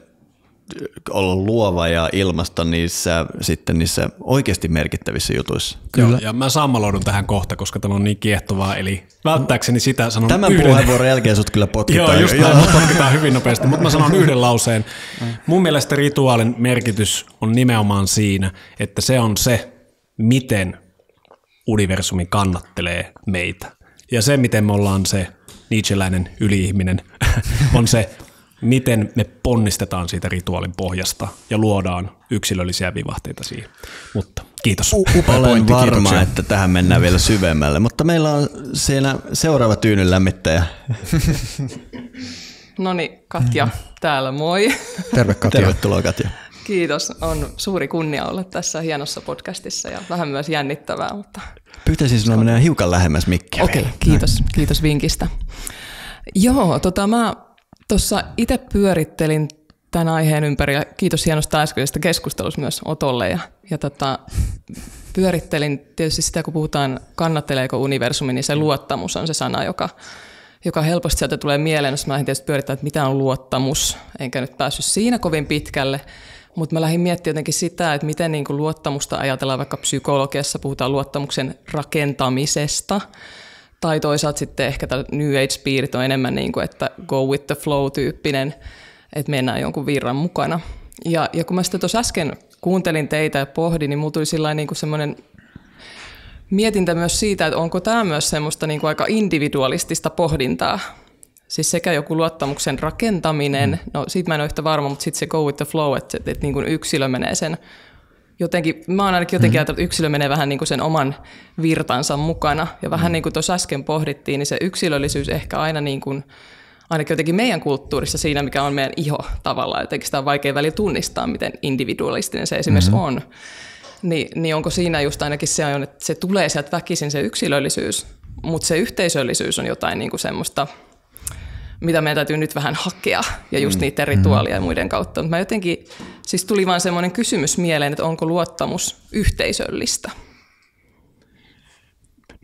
Speaker 7: olla luova ja ilmaista niissä oikeasti merkittävissä jutuissa.
Speaker 5: Kyllä. Ja mä sammaloidun tähän kohta, koska tämä on niin kiehtovaa, eli välttääkseni sitä sanon
Speaker 7: tämän puheenvuoron jälkeen sut kyllä potkitaan.
Speaker 5: Joo, just näin, potkitaan hyvin nopeasti, mutta mä sanon yhden lauseen. Mun mielestä rituaalin merkitys on nimenomaan siinä, että se on se, miten universumi kannattelee meitä. Ja se, miten me ollaan se nietzscheläinen yli-ihminen, on se, miten me ponnistetaan siitä rituaalin pohjasta ja luodaan yksilöllisiä vivahteita siihen. Mutta kiitos.
Speaker 7: Olen varma, että tähän mennään vielä syvemmälle, mutta meillä on siinä seuraava tyynyn lämmittäjä.
Speaker 4: Noniin, Katja täällä, moi.
Speaker 8: Terve Katja.
Speaker 7: Tervetuloa Katja.
Speaker 4: Kiitos, on suuri kunnia olla tässä hienossa podcastissa ja vähän myös jännittävää. Mutta
Speaker 7: pyytäisin sinua mennä hiukan lähemmäs mikkiä.
Speaker 4: Okei, kiitos vinkistä. Joo, mä tuossa itse pyörittelin tämän aiheen ympäri ja kiitos hienosta äskeisestä keskustelusta myös Otolle ja pyörittelin tietysti sitä, kun puhutaan kannatteleeko universumi, niin se luottamus on se sana, joka helposti sieltä tulee mieleen, jos mä lähdin tietysti pyörittämään, että mitä on luottamus, enkä nyt päässyt siinä kovin pitkälle, mutta mä lähdin miettimään jotenkin sitä, että miten niin kuin luottamusta ajatellaan vaikka psykologiassa, puhutaan luottamuksen rakentamisesta, tai toisaalta sitten ehkä New Age-piirit on enemmän niin kuin, että go with the flow-tyyppinen, että mennään jonkun virran mukana. Ja kun mä sitten tuossa äsken kuuntelin teitä ja pohdin, niin mulla tuli sillain niin kuin semmoinen mietintä myös siitä, että onko tämä myös semmoista niin kuin aika individualistista pohdintaa. Siis sekä joku luottamuksen rakentaminen, no siitä mä en ole yhtä varma, mutta sitten se go with the flow, että niin kuin yksilö menee sen jotenkin, mä oon ainakin jotenkin ajatellut, että yksilö menee vähän niin kuin sen oman virtansa mukana. Ja vähän niin kuin tuossa äsken pohdittiin, niin se yksilöllisyys ehkä aina niin kuin, ainakin jotenkin meidän kulttuurissa siinä, mikä on meidän iho tavallaan. Jotenkin sitä on vaikea välillä tunnistaa, miten individualistinen se esimerkiksi on. Niin onko siinä just ainakin se, että se tulee sieltä väkisin se yksilöllisyys, mutta se yhteisöllisyys on jotain niin kuin semmoista, mitä meidän täytyy nyt vähän hakea, ja just niiden rituaalia ja muiden kautta. Mutta mä jotenkin, siis tuli vaan semmoinen kysymys mieleen, että onko luottamus yhteisöllistä?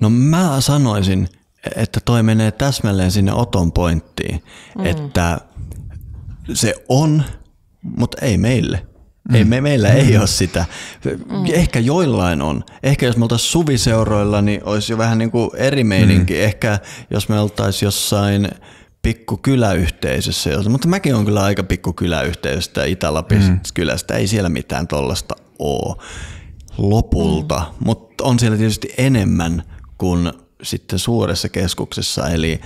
Speaker 7: No mä sanoisin, että toi menee täsmälleen sinne Oton pointtiin, että se on, mutta ei meille. Meillä ei ole sitä. Ehkä joillain on. Ehkä jos me oltaisiin suviseuroilla, niin olisi jo vähän niin kuin eri meininki. Ehkä jos me oltaisiin jossain pikkukyläyhteisössä. Mutta mäkin on kyllä aika pikkukyläyhteisöstä Itä-Lapin kylästä. Ei siellä mitään tollasta ole lopulta. Mutta on siellä tietysti enemmän kuin sitten suuressa keskuksessa. Eli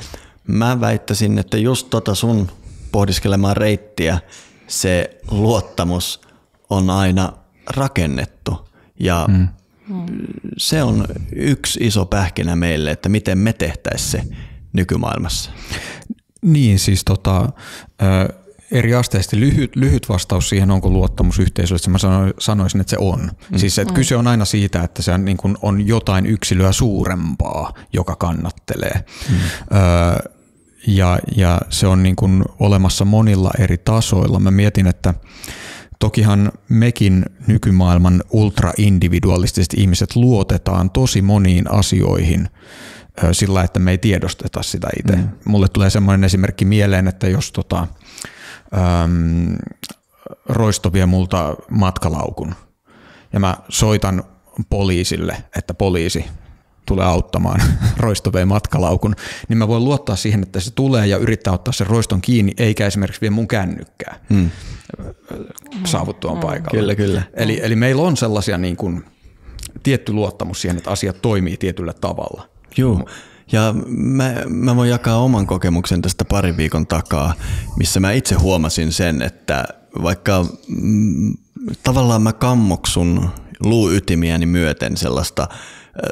Speaker 7: mä väittäisin, että just sun pohdiskelemaan reittiä se luottamus on aina rakennettu ja se on yksi iso pähkinä meille, että miten me tehtäisiin se nykymaailmassa.
Speaker 8: Niin siis eri asteisesti lyhyt vastaus siihen, onko luottamus yhteisölle, mä sanoisin, että se on. Siis että kyse on aina siitä, että se niin kuin on jotain yksilöä suurempaa, joka kannattelee. Ja se on niin kuin olemassa monilla eri tasoilla. Mä mietin, että tokihan mekin nykymaailman ultra-individualistiset ihmiset luotetaan tosi moniin asioihin sillä, että me ei tiedosteta sitä itse. Mulle tulee semmoinen esimerkki mieleen, että jos Roisto vie multa matkalaukun ja mä soitan poliisille, että poliisi tulee auttamaan, Roisto vei matkalaukun, niin mä voin luottaa siihen, että se tulee ja yrittää ottaa sen Roiston kiinni, eikä esimerkiksi vie mun kännykkää saavuttuaan paikalle.
Speaker 7: Kyllä.
Speaker 8: Eli meillä on sellaisia niin kuin tietty luottamus siihen, että asiat toimii tietyllä tavalla.
Speaker 7: Joo. Ja mä voin jakaa oman kokemuksen tästä pari viikon takaa, missä mä itse huomasin sen, että vaikka tavallaan mä kammoksun luuytimiäni myöten sellaista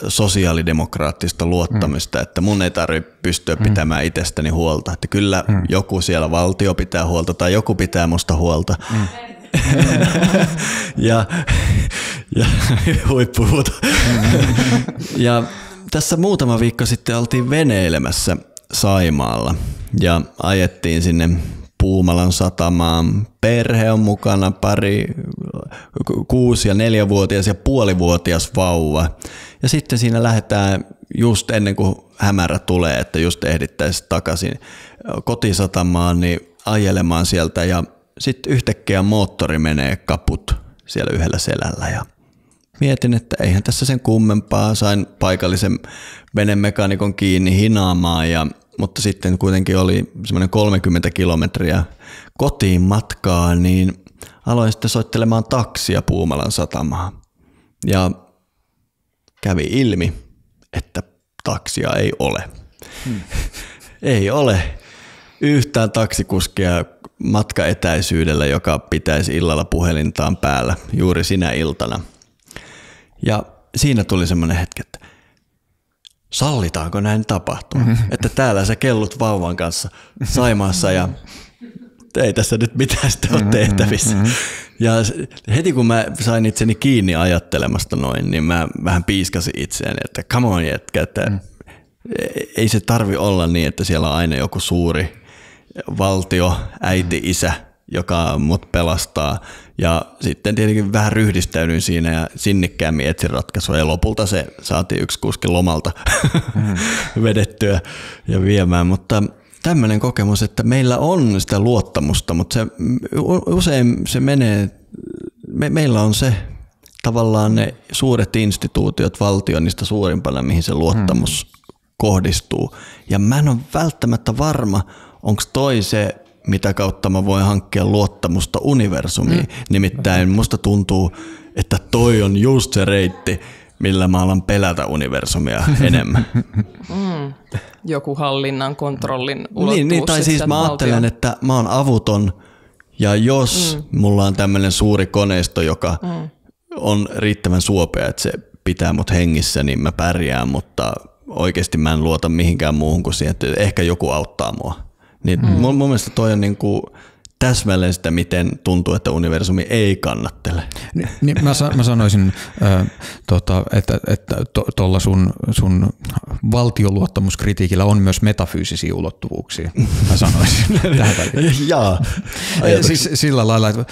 Speaker 7: sosiaalidemokraattista luottamista, että mun ei tarvitse pystyä pitämään itsestäni huolta. Että kyllä joku siellä valtio pitää huolta tai joku pitää musta huolta. ja huippuhuuto. Ja tässä muutama viikko sitten oltiin veneilemässä Saimaalla ja ajettiin sinne Puumalan satamaan. Perhe on mukana, 6- ja 4-vuotias ja puolivuotias vauva. Ja sitten siinä lähdetään just ennen kuin hämärä tulee, että just ehdittäisiin takaisin kotisatamaan, niin ajelemaan sieltä. Ja sitten yhtäkkiä moottori menee kaput siellä yhdellä selällä. Ja mietin, että eihän tässä sen kummempaa. Sain paikallisen venemekaanikon kiinni hinaamaan, mutta sitten kuitenkin oli semmoinen 30 kilometriä kotiin matkaa, niin aloin sitten soittelemaan taksia Puumalan satamaan. Ja kävi ilmi, että taksia ei ole. Ei ole yhtään taksikuskia matkaetäisyydellä, joka pitäisi illalla puhelintaan päällä juuri sinä iltana. Ja siinä tuli semmoinen hetki, että sallitaanko näin tapahtua? Että täällä sä kellut vauvan kanssa Saimaassa ja ei tässä nyt mitään sitä ole tehtävissä. Ja heti kun mä sain itseni kiinni ajattelemasta noin, niin mä vähän piiskasin itseäni, että come on jätkä, että ei se tarvi olla niin, että siellä on aina joku suuri valtio, äiti, isä, joka mut pelastaa. Ja sitten tietenkin vähän ryhdistäydyin siinä ja sinnikkäämmin etsin ratkaisua. Ja lopulta se saatiin yksi kuski lomalta vedettyä ja viemään. Mutta tämmöinen kokemus, että meillä on sitä luottamusta, mutta se, usein se menee, meillä on se tavallaan ne suuret instituutiot, valtio niistä suurimpana, mihin se luottamus kohdistuu. Ja mä en ole välttämättä varma, onko toi se, mitä kautta mä voin hankkia luottamusta universumiin. Nimittäin musta tuntuu, että toi on just se reitti, millä mä alan pelätä universumia enemmän.
Speaker 4: Joku hallinnan, kontrollin ulottuvuus.
Speaker 7: Niin, tai siis mä ajattelen, että mä oon avuton ja jos mulla on tämmöinen suuri koneisto, joka on riittävän suopea, että se pitää mut hengissä, niin mä pärjään, mutta oikeasti mä en luota mihinkään muuhun kuin siihen, että ehkä joku auttaa mua. Niin mun mielestä toi on niinku täsmälleen sitä, miten tuntuu, että universumi ei kannattele.
Speaker 8: Niin, mä sanoisin, että tuolla sun valtioluottamuskritiikillä on myös metafyysisiä ulottuvuuksia, mä sanoisin.
Speaker 7: Jaa.
Speaker 8: Siis sillä lailla, että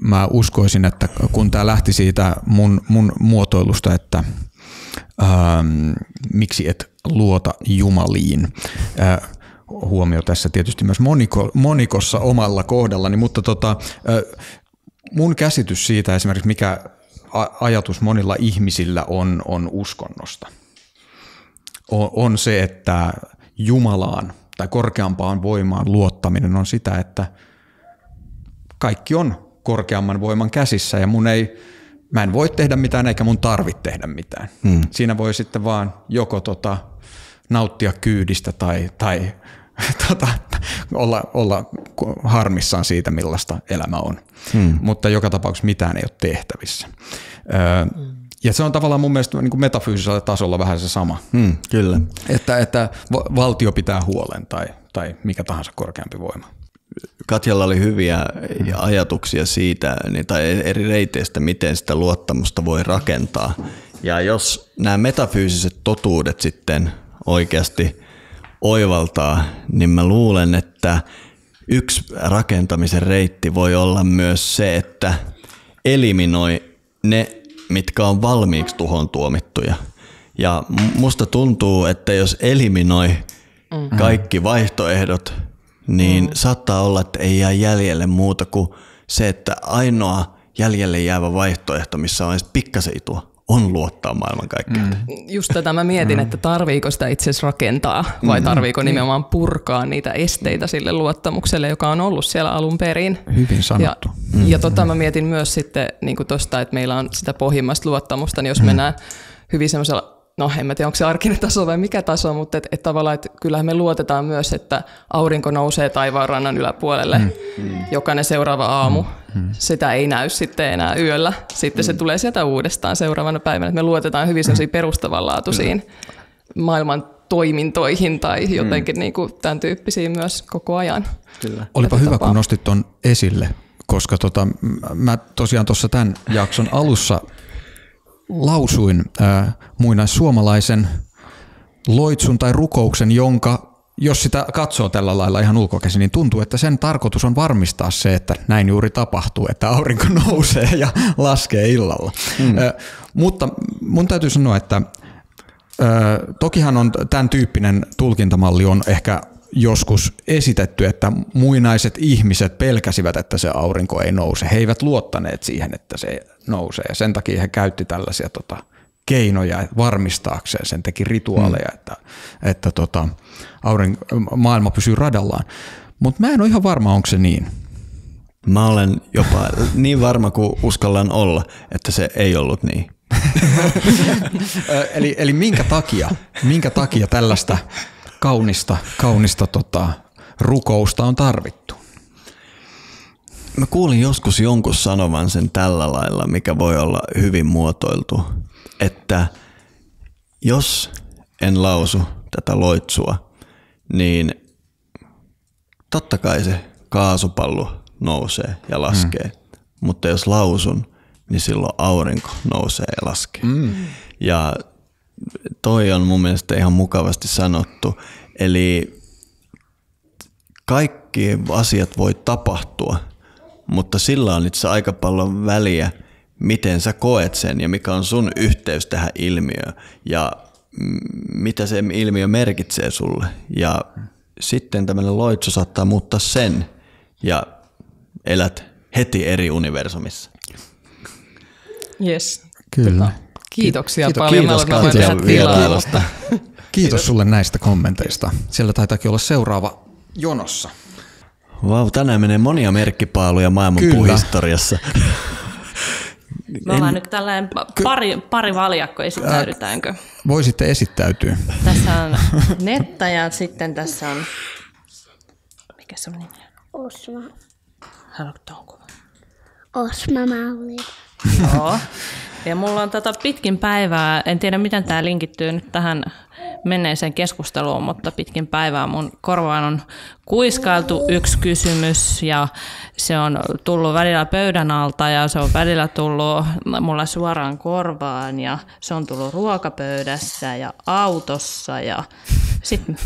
Speaker 8: mä uskoisin, että kun tää lähti siitä mun muotoilusta, että miksi et luota jumaliin. huomio tässä tietysti myös monikossa omalla kohdallani, mutta mun käsitys siitä esimerkiksi, mikä ajatus monilla ihmisillä on uskonnosta, on se, että Jumalaan tai korkeampaan voimaan luottaminen on sitä, että kaikki on korkeamman voiman käsissä ja mä en voi tehdä mitään eikä mun tarvitse tehdä mitään. Siinä voi sitten vaan joko nauttia kyydistä tai olla harmissaan siitä, millaista elämä on. Mutta joka tapauksessa mitään ei ole tehtävissä. Ja se on tavallaan mun mielestä niin kuin metafyysisellä tasolla vähän se sama.
Speaker 7: Kyllä.
Speaker 8: Että valtio pitää huolen tai mikä tahansa korkeampi voima.
Speaker 7: Katjalla oli hyviä ajatuksia siitä tai eri reiteistä, miten sitä luottamusta voi rakentaa. Ja jos nämä metafyysiset totuudet sitten oikeasti oivaltaa, niin mä luulen, että yksi rakentamisen reitti voi olla myös se, että eliminoi ne, mitkä on valmiiksi tuhon tuomittuja. Ja musta tuntuu, että jos eliminoi kaikki vaihtoehdot, niin saattaa olla, että ei jää jäljelle muuta kuin se, että ainoa jäljelle jäävä vaihtoehto, missä on edes pikkasen itua, on luottaa maailmankaikkeuteen.
Speaker 4: Just tätä mä mietin, että tarviiko sitä itse asiassa rakentaa vai tarviiko nimenomaan purkaa niitä esteitä sille luottamukselle, joka on ollut siellä alun perin.
Speaker 8: Hyvin sanottu.
Speaker 4: Ja mä mietin myös sitten niin tuosta, että meillä on sitä pohjimmasta luottamusta, niin jos mennään hyvin semmoisella, no en mä tiedä, onko se arkinen taso vai mikä taso, mutta et tavallaan, että kyllähän me luotetaan myös, että aurinko nousee taivaanrannan yläpuolelle jokainen seuraava aamu. Sitä ei näy sitten enää yöllä. Sitten se tulee sieltä uudestaan seuraavana päivänä. Me luotetaan hyvin sellaisiin perustavanlaatuisiin maailman toimintoihin tai jotenkin niin kuin tämän tyyppisiin myös koko ajan.
Speaker 8: Kyllä. Olipa hyvä, kun nostit ton esille, koska mä tosiaan tuossa tämän jakson alussa lausuin muinaissuomalaisen loitsun tai rukouksen, jonka, jos sitä katsoo tällä lailla ihan ulkokäsin, niin tuntuu, että sen tarkoitus on varmistaa se, että näin juuri tapahtuu, että aurinko nousee ja laskee illalla. Mutta mun täytyy sanoa, että tokihan on tämän tyyppinen tulkintamalli on ehkä joskus esitetty, että muinaiset ihmiset pelkäsivät, että se aurinko ei nouse. He eivät luottaneet siihen, että se nousee. Ja sen takia he käytti tällaisia keinoja varmistaakseen. Sen teki rituaaleja, että maailma pysyy radallaan. Mutta mä en ole ihan varma, onko se niin.
Speaker 7: Mä olen jopa niin varma kuin uskallan olla, että se ei ollut niin.
Speaker 8: eli minkä takia tällaista kaunista rukousta on tarvittu?
Speaker 7: Mä kuulin joskus jonkun sanovan sen tällä lailla, mikä voi olla hyvin muotoiltu, että jos en lausu tätä loitsua, niin totta kai se kaasupallo nousee ja laskee, mutta jos lausun, niin silloin aurinko nousee ja laskee. Ja toi on mun mielestä ihan mukavasti sanottu. Eli kaikki asiat voi tapahtua, mutta sillä on itse aika paljon väliä, miten sä koet sen ja mikä on sun yhteys tähän ilmiöön ja mitä se ilmiö merkitsee sulle. Ja sitten tämmöinen loitsu saattaa muuttaa sen ja elät heti eri universumissa.
Speaker 4: Yes.
Speaker 8: Kyllä.
Speaker 4: Kiitoksia paljon.
Speaker 8: Kiitos sulle näistä kommenteista. Siellä taitaakin olla seuraava jonossa.
Speaker 7: Vau, tänään menee monia merkkipaaluja maailman puuhistoriassa.
Speaker 9: Me ollaan nyt tällainen pari valjakko, esittäydytäänkö?
Speaker 8: Voisitte esittäytyä.
Speaker 9: Tässä on Netta ja sitten tässä on, mikä se on nimi?
Speaker 10: Osma.
Speaker 9: Haluatko tuon kuvan?
Speaker 10: Osma Mauli.
Speaker 9: Joo. Ja mulla on pitkin päivää, en tiedä miten tämä linkittyy nyt tähän menneeseen keskusteluun, mutta pitkin päivää mun korvaan on kuiskailtu yksi kysymys ja se on tullut välillä pöydän alta ja se on välillä tullut mulla suoraan korvaan ja se on tullut ruokapöydässä ja autossa ja sitten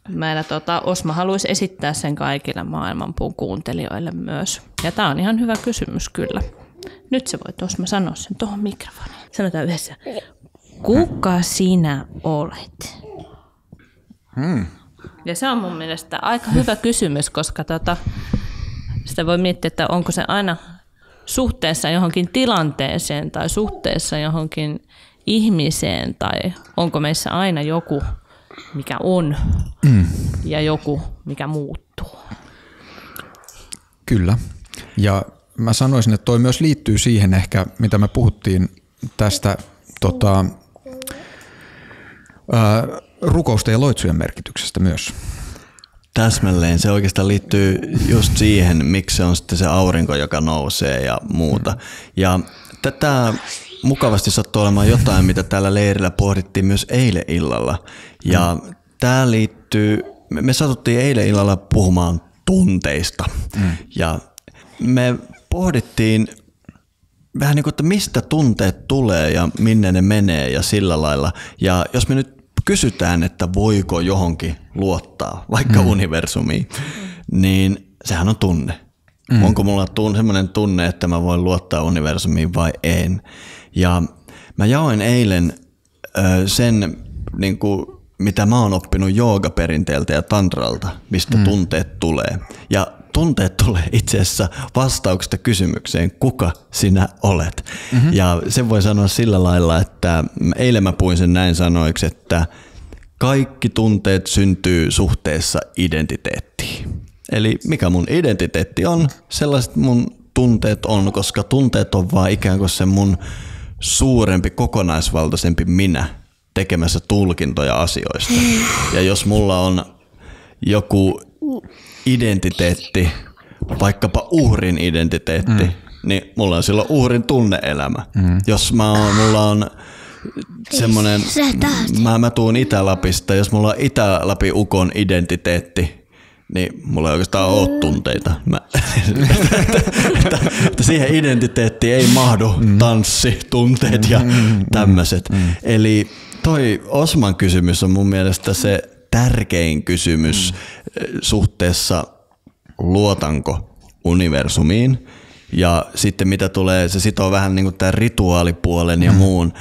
Speaker 9: meillä Osma haluaisi esittää sen kaikille maailmanpuun kuuntelijoille myös. Ja tämä on ihan hyvä kysymys kyllä. Nyt sä voit Osma sanoa sen tuohon mikrofoniin. Sanotaan yhdessä. Kuka sinä olet? Ja se on mun mielestä aika hyvä kysymys, koska sitä voi miettiä, että onko se aina suhteessa johonkin tilanteeseen tai suhteessa johonkin ihmiseen tai onko meissä aina joku, mikä on ja joku, mikä muuttuu.
Speaker 8: Kyllä. Ja mä sanoisin, että toi myös liittyy siihen ehkä, mitä me puhuttiin tästä rukousten ja loitsujen merkityksestä myös.
Speaker 7: Täsmälleen. Se oikeastaan liittyy just siihen, miksi se on sitten se aurinko, joka nousee ja muuta. Ja tätä mukavasti sattuu olemaan jotain, mitä täällä leirillä pohdittiin myös eilen illalla. Ja tämä liittyy, me satuttiin eilen illalla puhumaan tunteista. Ja me pohdittiin vähän niin kuin, että mistä tunteet tulee ja minne ne menee ja sillä lailla. Ja jos me nyt kysytään, että voiko johonkin luottaa, vaikka universumiin, niin sehän on tunne. Onko mulla semmoinen tunne, että mä voin luottaa universumiin vai en? Ja mä jaoin eilen sen, niin kuin, mitä mä oon oppinut joogaperinteeltä ja tantralta, mistä tunteet tulee. Ja tunteet tulee itse asiassa vastauksesta kysymykseen, kuka sinä olet. Ja sen voi sanoa sillä lailla, että eilen mä puhuin sen näin sanoiksi, että kaikki tunteet syntyy suhteessa identiteettiin. Eli mikä mun identiteetti on, sellaiset mun tunteet on, koska tunteet on vaan ikään kuin se mun suurempi, kokonaisvaltaisempi minä tekemässä tulkintoja asioista. Ja jos mulla on joku identiteetti, vaikkapa uhrin identiteetti, niin mulla on silloin uhrin tunne-elämä. Jos mulla on semmoinen, mä tuun Itä-Lapista, jos mulla on Itä-Lapin ukon identiteetti, niin mulla ei oikeastaan ole tunteita. Että siihen identiteettiin ei mahdu tanssi, tunteet ja tämmöiset. Eli toi Osman kysymys on mun mielestä se tärkein kysymys suhteessa luotanko universumiin. Ja sitten mitä tulee, se sitoo vähän niin kuin tämän rituaalipuolen ja muun.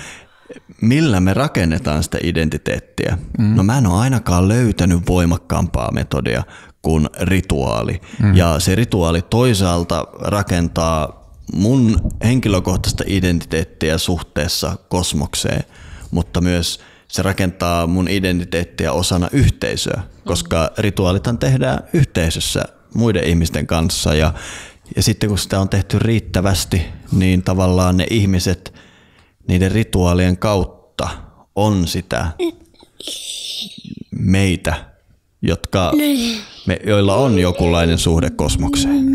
Speaker 7: Millä me rakennetaan sitä identiteettiä? No mä en ole ainakaan löytänyt voimakkaampaa metodia kuin rituaali. Ja se rituaali toisaalta rakentaa mun henkilökohtaista identiteettiä suhteessa kosmokseen, mutta myös se rakentaa mun identiteettiä osana yhteisöä, koska rituaalithan tehdään yhteisössä muiden ihmisten kanssa ja sitten kun sitä on tehty riittävästi, niin tavallaan ne ihmiset niiden rituaalien kautta on sitä meitä, joilla on jokinlainen suhde kosmokseen.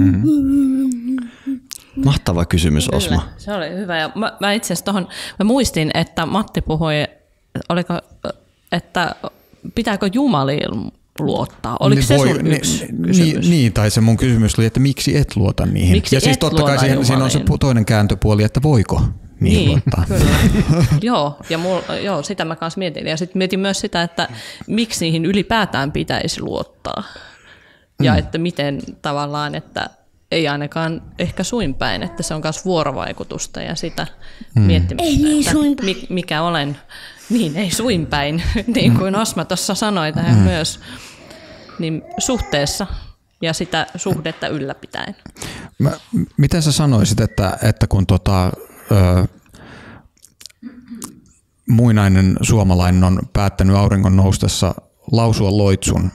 Speaker 7: Mahtava kysymys, Osma.
Speaker 9: Kyllä, se oli hyvä. Ja mä itse asiassa mä muistin, että Matti puhui, että pitääkö Jumaliin luottaa? Oliko se sun yksi kysymys?
Speaker 8: Niin, tai se mun kysymys oli, että miksi et luota niihin?
Speaker 9: Miksi
Speaker 8: ja siis totta kai siinä on se toinen kääntöpuoli, että voiko niihin luottaa.
Speaker 9: Kyllä. Joo, sitä mä kanssa mietin. Ja sitten mietin myös sitä, että miksi niihin ylipäätään pitäisi luottaa. Ja että miten tavallaan, että ei ainakaan ehkä suinpäin, että se on myös vuorovaikutusta ja sitä miettimistä, että mikä olen. Niin, ei suinpäin, niin kuin Osma tuossa sanoi tähän myös, niin suhteessa ja sitä suhdetta ylläpitäen.
Speaker 8: Miten sä sanoisit, että kun muinainen suomalainen on päättänyt auringon noustessa lausua loitsun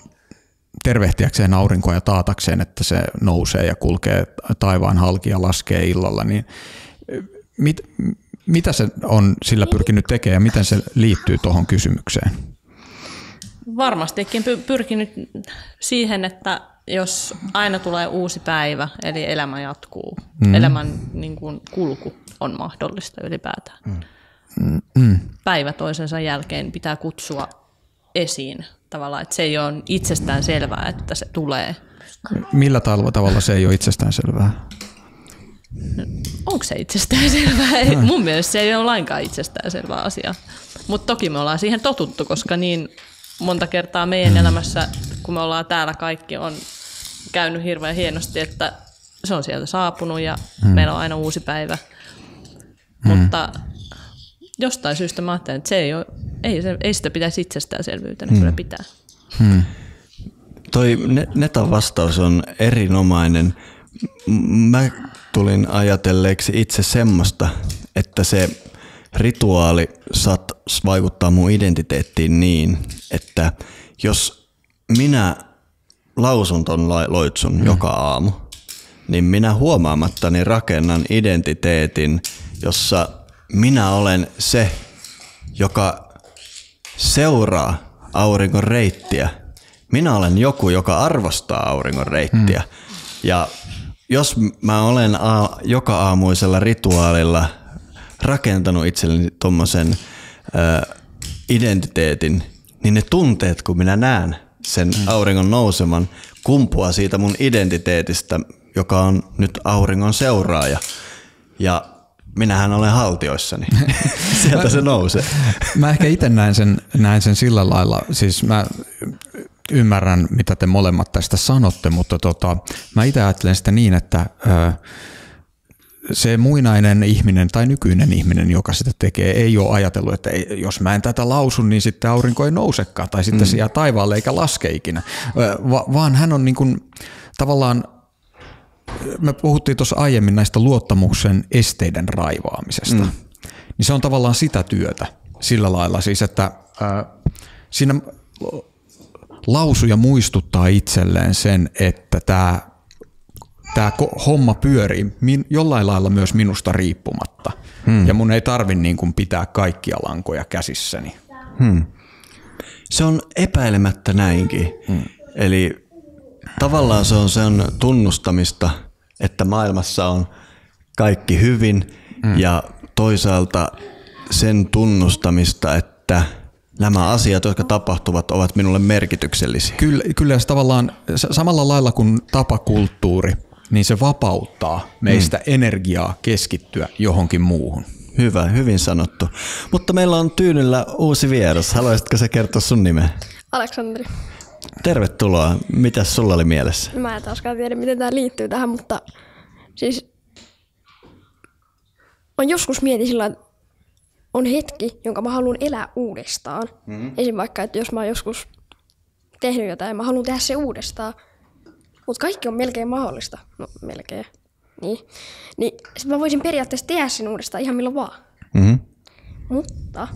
Speaker 8: tervehtiäkseen aurinkoa ja taatakseen, että se nousee ja kulkee taivaan halki ja laskee illalla, niin mitä se on sillä pyrkinyt tekemään ja miten se liittyy tuohon kysymykseen?
Speaker 9: Varmastikin pyrkinyt siihen, että jos aina tulee uusi päivä, eli elämä jatkuu, elämän niin kuin, kulku on mahdollista ylipäätään. Päivä toisensa jälkeen pitää kutsua esiin tavallaan, että se ei ole itsestään selvää, että se tulee.
Speaker 8: Millä tavalla se ei ole itsestään selvää?
Speaker 9: Onko se itsestäänselvää? Mun mielestä se ei ole lainkaan itsestäänselvää asia. Mutta toki me ollaan siihen totuttu, koska niin monta kertaa meidän elämässä, kun me ollaan täällä, kaikki on käynyt hirveän hienosti, että se on sieltä saapunut ja meillä on aina uusi päivä. Mutta jostain syystä mä ajattelen, että se ei sitä pitäisi itsestäänselvyytenä kyllä pitää.
Speaker 7: Toi Netan vastaus on erinomainen. Mä tulin ajatelleeksi itse semmoista, että se rituaali vaikuttaa mun identiteettiin niin, että jos minä lausun ton loitsun joka aamu, niin minä huomaamattani rakennan identiteetin, jossa minä olen se, joka seuraa auringon reittiä. Minä olen joku, joka arvostaa auringon reittiä. Ja jos mä olen joka aamuisella rituaalilla rakentanut itselleni tommosen identiteetin, niin ne tunteet, kun minä näen sen auringon nouseman, kumpuaa siitä mun identiteetistä, joka on nyt auringon seuraaja. Ja minähän olen haltioissani. Sieltä se nousee.
Speaker 8: Mä ehkä itse näen sen sillä lailla, siis mä ymmärrän, mitä te molemmat tästä sanotte, mutta mä itse ajattelen sitä niin, että se muinainen ihminen tai nykyinen ihminen, joka sitä tekee, ei ole ajatellut, että jos mä en tätä lausu, niin sitten aurinko ei nousekaan tai sitten se jää taivaalle eikä laske ikinä, vaan hän on niin kuin, tavallaan, me puhuttiin tuossa aiemmin näistä luottamuksen esteiden raivaamisesta, niin se on tavallaan sitä työtä sillä lailla siis, että siinä lausuja muistuttaa itselleen sen, että tämä homma pyörii jollain lailla myös minusta riippumatta. Ja mun ei tarvitse niin kuin pitää kaikkia lankoja käsissäni.
Speaker 7: Se on epäilemättä näinkin. Eli tavallaan se on sen tunnustamista, että maailmassa on kaikki hyvin ja toisaalta sen tunnustamista, että nämä asiat, jotka tapahtuvat, ovat minulle merkityksellisiä.
Speaker 8: Kyllä se tavallaan samalla lailla kuin tapakulttuuri, niin se vapauttaa meistä energiaa keskittyä johonkin muuhun.
Speaker 7: Hyvä, hyvin sanottu. Mutta meillä on Tyynyllä uusi vieras. Haluaisitko sä kertoa sun nimeä?
Speaker 6: Aleksandri.
Speaker 7: Tervetuloa. Mitäs sulla oli mielessä?
Speaker 6: Mä en taaskaan tiedä, miten tää liittyy tähän, mutta siis on joskus mietin sillä, että on hetki, jonka mä haluan elää uudestaan. Esim. Vaikka, että jos mä oon joskus tehnyt jotain ja mä haluan tehdä se uudestaan. Mutta kaikki on melkein mahdollista. No melkein. Niin sit mä voisin periaatteessa tehdä sen uudestaan ihan milloin vaan. Mutta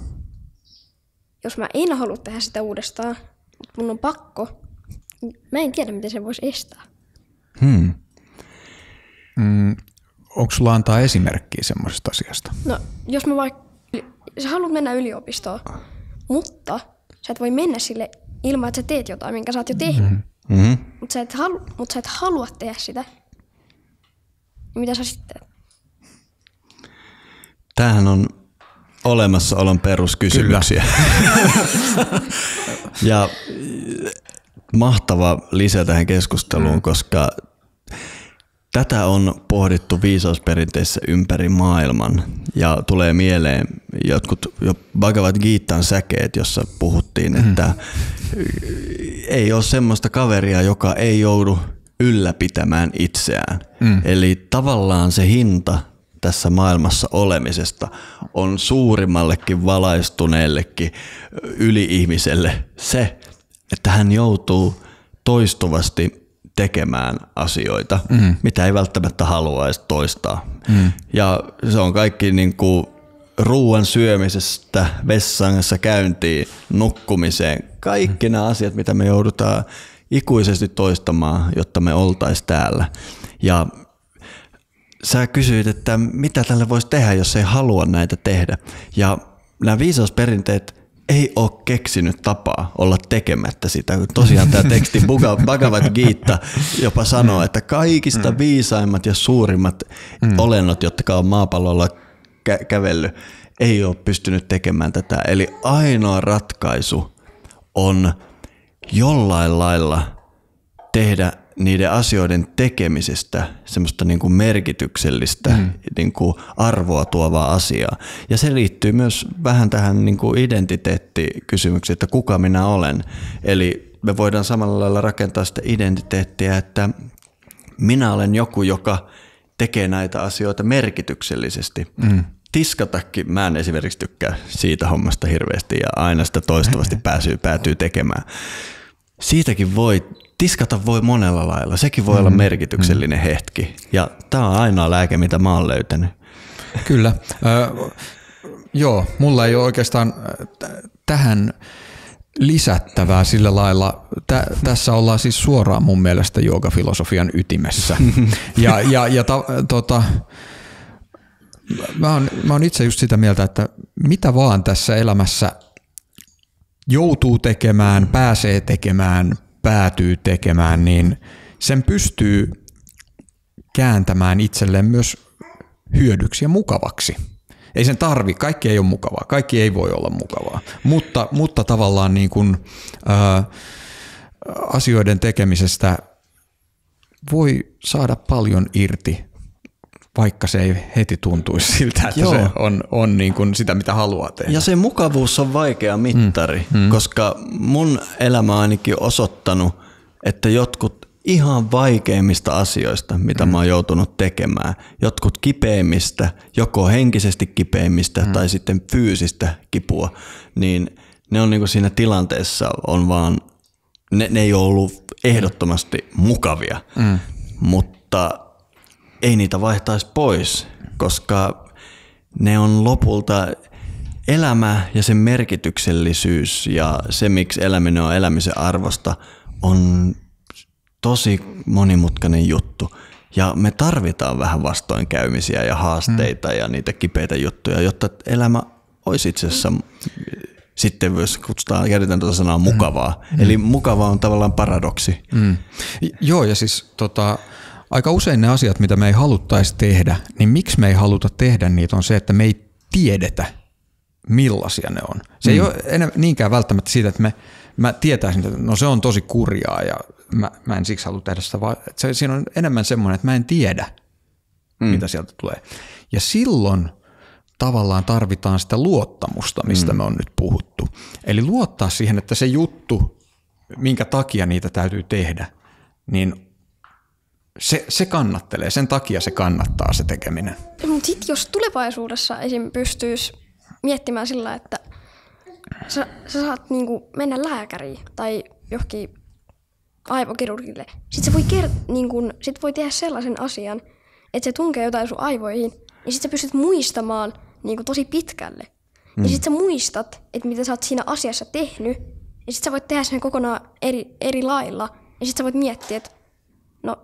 Speaker 6: jos mä en halua tehdä sitä uudestaan, mutta mun on pakko, mä en tiedä, miten se voisi estää.
Speaker 8: Onko sulla antaa esimerkkiä semmoisesta asiasta?
Speaker 6: No, jos mä vaikka, sä haluat mennä yliopistoon, mutta sä et voi mennä sille ilman, että sä teet jotain, minkä sä oot jo tehnyt. Mutta sä et halua tehdä sitä. Mitä sä sitten teet?
Speaker 7: Tämähän on olemassaolon peruskysymyksiä. Ja mahtava lisä tähän keskusteluun, koska tätä on pohdittu viisausperinteissä ympäri maailman ja tulee mieleen jotkut jo Bhagavad Gitan säkeet, jossa puhuttiin, että ei ole semmoista kaveria, joka ei joudu ylläpitämään itseään. Eli tavallaan se hinta tässä maailmassa olemisesta on suurimmallekin valaistuneellekin yli-ihmiselle se, että hän joutuu toistuvasti tekemään asioita, mitä ei välttämättä haluaisi toistaa. Ja se on kaikki niin kuin ruoan syömisestä, vessassa käyntiin, nukkumiseen. Kaikki nämä asiat, mitä me joudutaan ikuisesti toistamaan, jotta me oltaisiin täällä. Ja sä kysyit, että mitä tälle voisi tehdä, jos ei halua näitä tehdä. Ja nämä viisausperinteet ei ole keksinyt tapaa olla tekemättä sitä. Tosiaan tämä teksti Bhagavad Gita jopa sanoo, että kaikista viisaimmat ja suurimmat olennot, jotka on maapallolla kävellyt, ei ole pystynyt tekemään tätä. Eli ainoa ratkaisu on jollain lailla tehdä niiden asioiden tekemisestä semmoista niin kuin merkityksellistä niin kuin arvoa tuovaa asiaa. Ja se liittyy myös vähän tähän niin kuin identiteettikysymykseen, että kuka minä olen. Eli me voidaan samalla lailla rakentaa sitä identiteettiä, että minä olen joku, joka tekee näitä asioita merkityksellisesti. Tiskatakin, mä en esimerkiksi tykkää siitä hommasta hirveästi ja aina sitä toistuvasti päätyy tekemään. Siitäkin voi tiskata voi monella lailla. Sekin voi olla merkityksellinen hetki. Ja tämä on ainoa lääke, mitä mä oon löytänyt.
Speaker 8: Kyllä. Joo, mulla ei ole oikeastaan tähän lisättävää sillä lailla. Tässä ollaan siis suoraan mun mielestä joogafilosofian ytimessä. Mä oon itse just sitä mieltä, että mitä vaan tässä elämässä joutuu tekemään, pääsee tekemään, päätyy tekemään, niin sen pystyy kääntämään itselleen myös hyödyksi ja mukavaksi. Ei sen tarvi, kaikki ei ole mukavaa, kaikki ei voi olla mukavaa, mutta tavallaan niin kuin, asioiden tekemisestä voi saada paljon irti, vaikka se ei heti tuntuisi siltä, että se on niin kuin sitä, mitä haluaa tehdä.
Speaker 7: Ja se mukavuus on vaikea mittari, koska mun elämä on ainakin osoittanut, että jotkut ihan vaikeimmista asioista, mitä mä oon joutunut tekemään, jotkut kipeimmistä, joko henkisesti kipeimmistä tai sitten fyysistä kipua, niin ne on niin kuin siinä tilanteessa on vaan, ne ei ole ollut ehdottomasti mukavia, mutta ei niitä vaihtaisi pois, koska ne on lopulta elämä ja sen merkityksellisyys ja se, miksi eläminen on elämisen arvosta, on tosi monimutkainen juttu. Ja me tarvitaan vähän vastoinkäymisiä ja haasteita ja niitä kipeitä juttuja, jotta elämä olisi itse asiassa, sitten jos käytetään tuota sanaa mukavaa. Eli mukava on tavallaan paradoksi.
Speaker 8: Joo, ja siis aika usein ne asiat, mitä me ei haluttaisi tehdä, niin miksi me ei haluta tehdä niitä on se, että me ei tiedetä, millaisia ne on. Se ei ole niinkään välttämättä siitä, että mä tietäisin, että no se on tosi kurjaa ja mä en siksi halua tehdä sitä, vaan siinä on enemmän semmoinen, että mä en tiedä, mitä sieltä tulee. Ja silloin tavallaan tarvitaan sitä luottamusta, mistä me on nyt puhuttu. Eli luottaa siihen, että se juttu, minkä takia niitä täytyy tehdä, niin se kannattelee, sen takia se kannattaa se tekeminen.
Speaker 6: Mutta sitten jos tulevaisuudessa esim. Pystyisi miettimään sillä, että sä saat niinku mennä lääkäriin tai johonkin aivokirurgille, sit voi tehdä sellaisen asian, että se tunkee jotain sun aivoihin, niin sit sä pystyt muistamaan niinku tosi pitkälle. Ja sit sä muistat, että mitä sä oot siinä asiassa tehnyt, ja sit sä voit tehdä sen kokonaan eri lailla, ja sit sä voit miettiä, että no,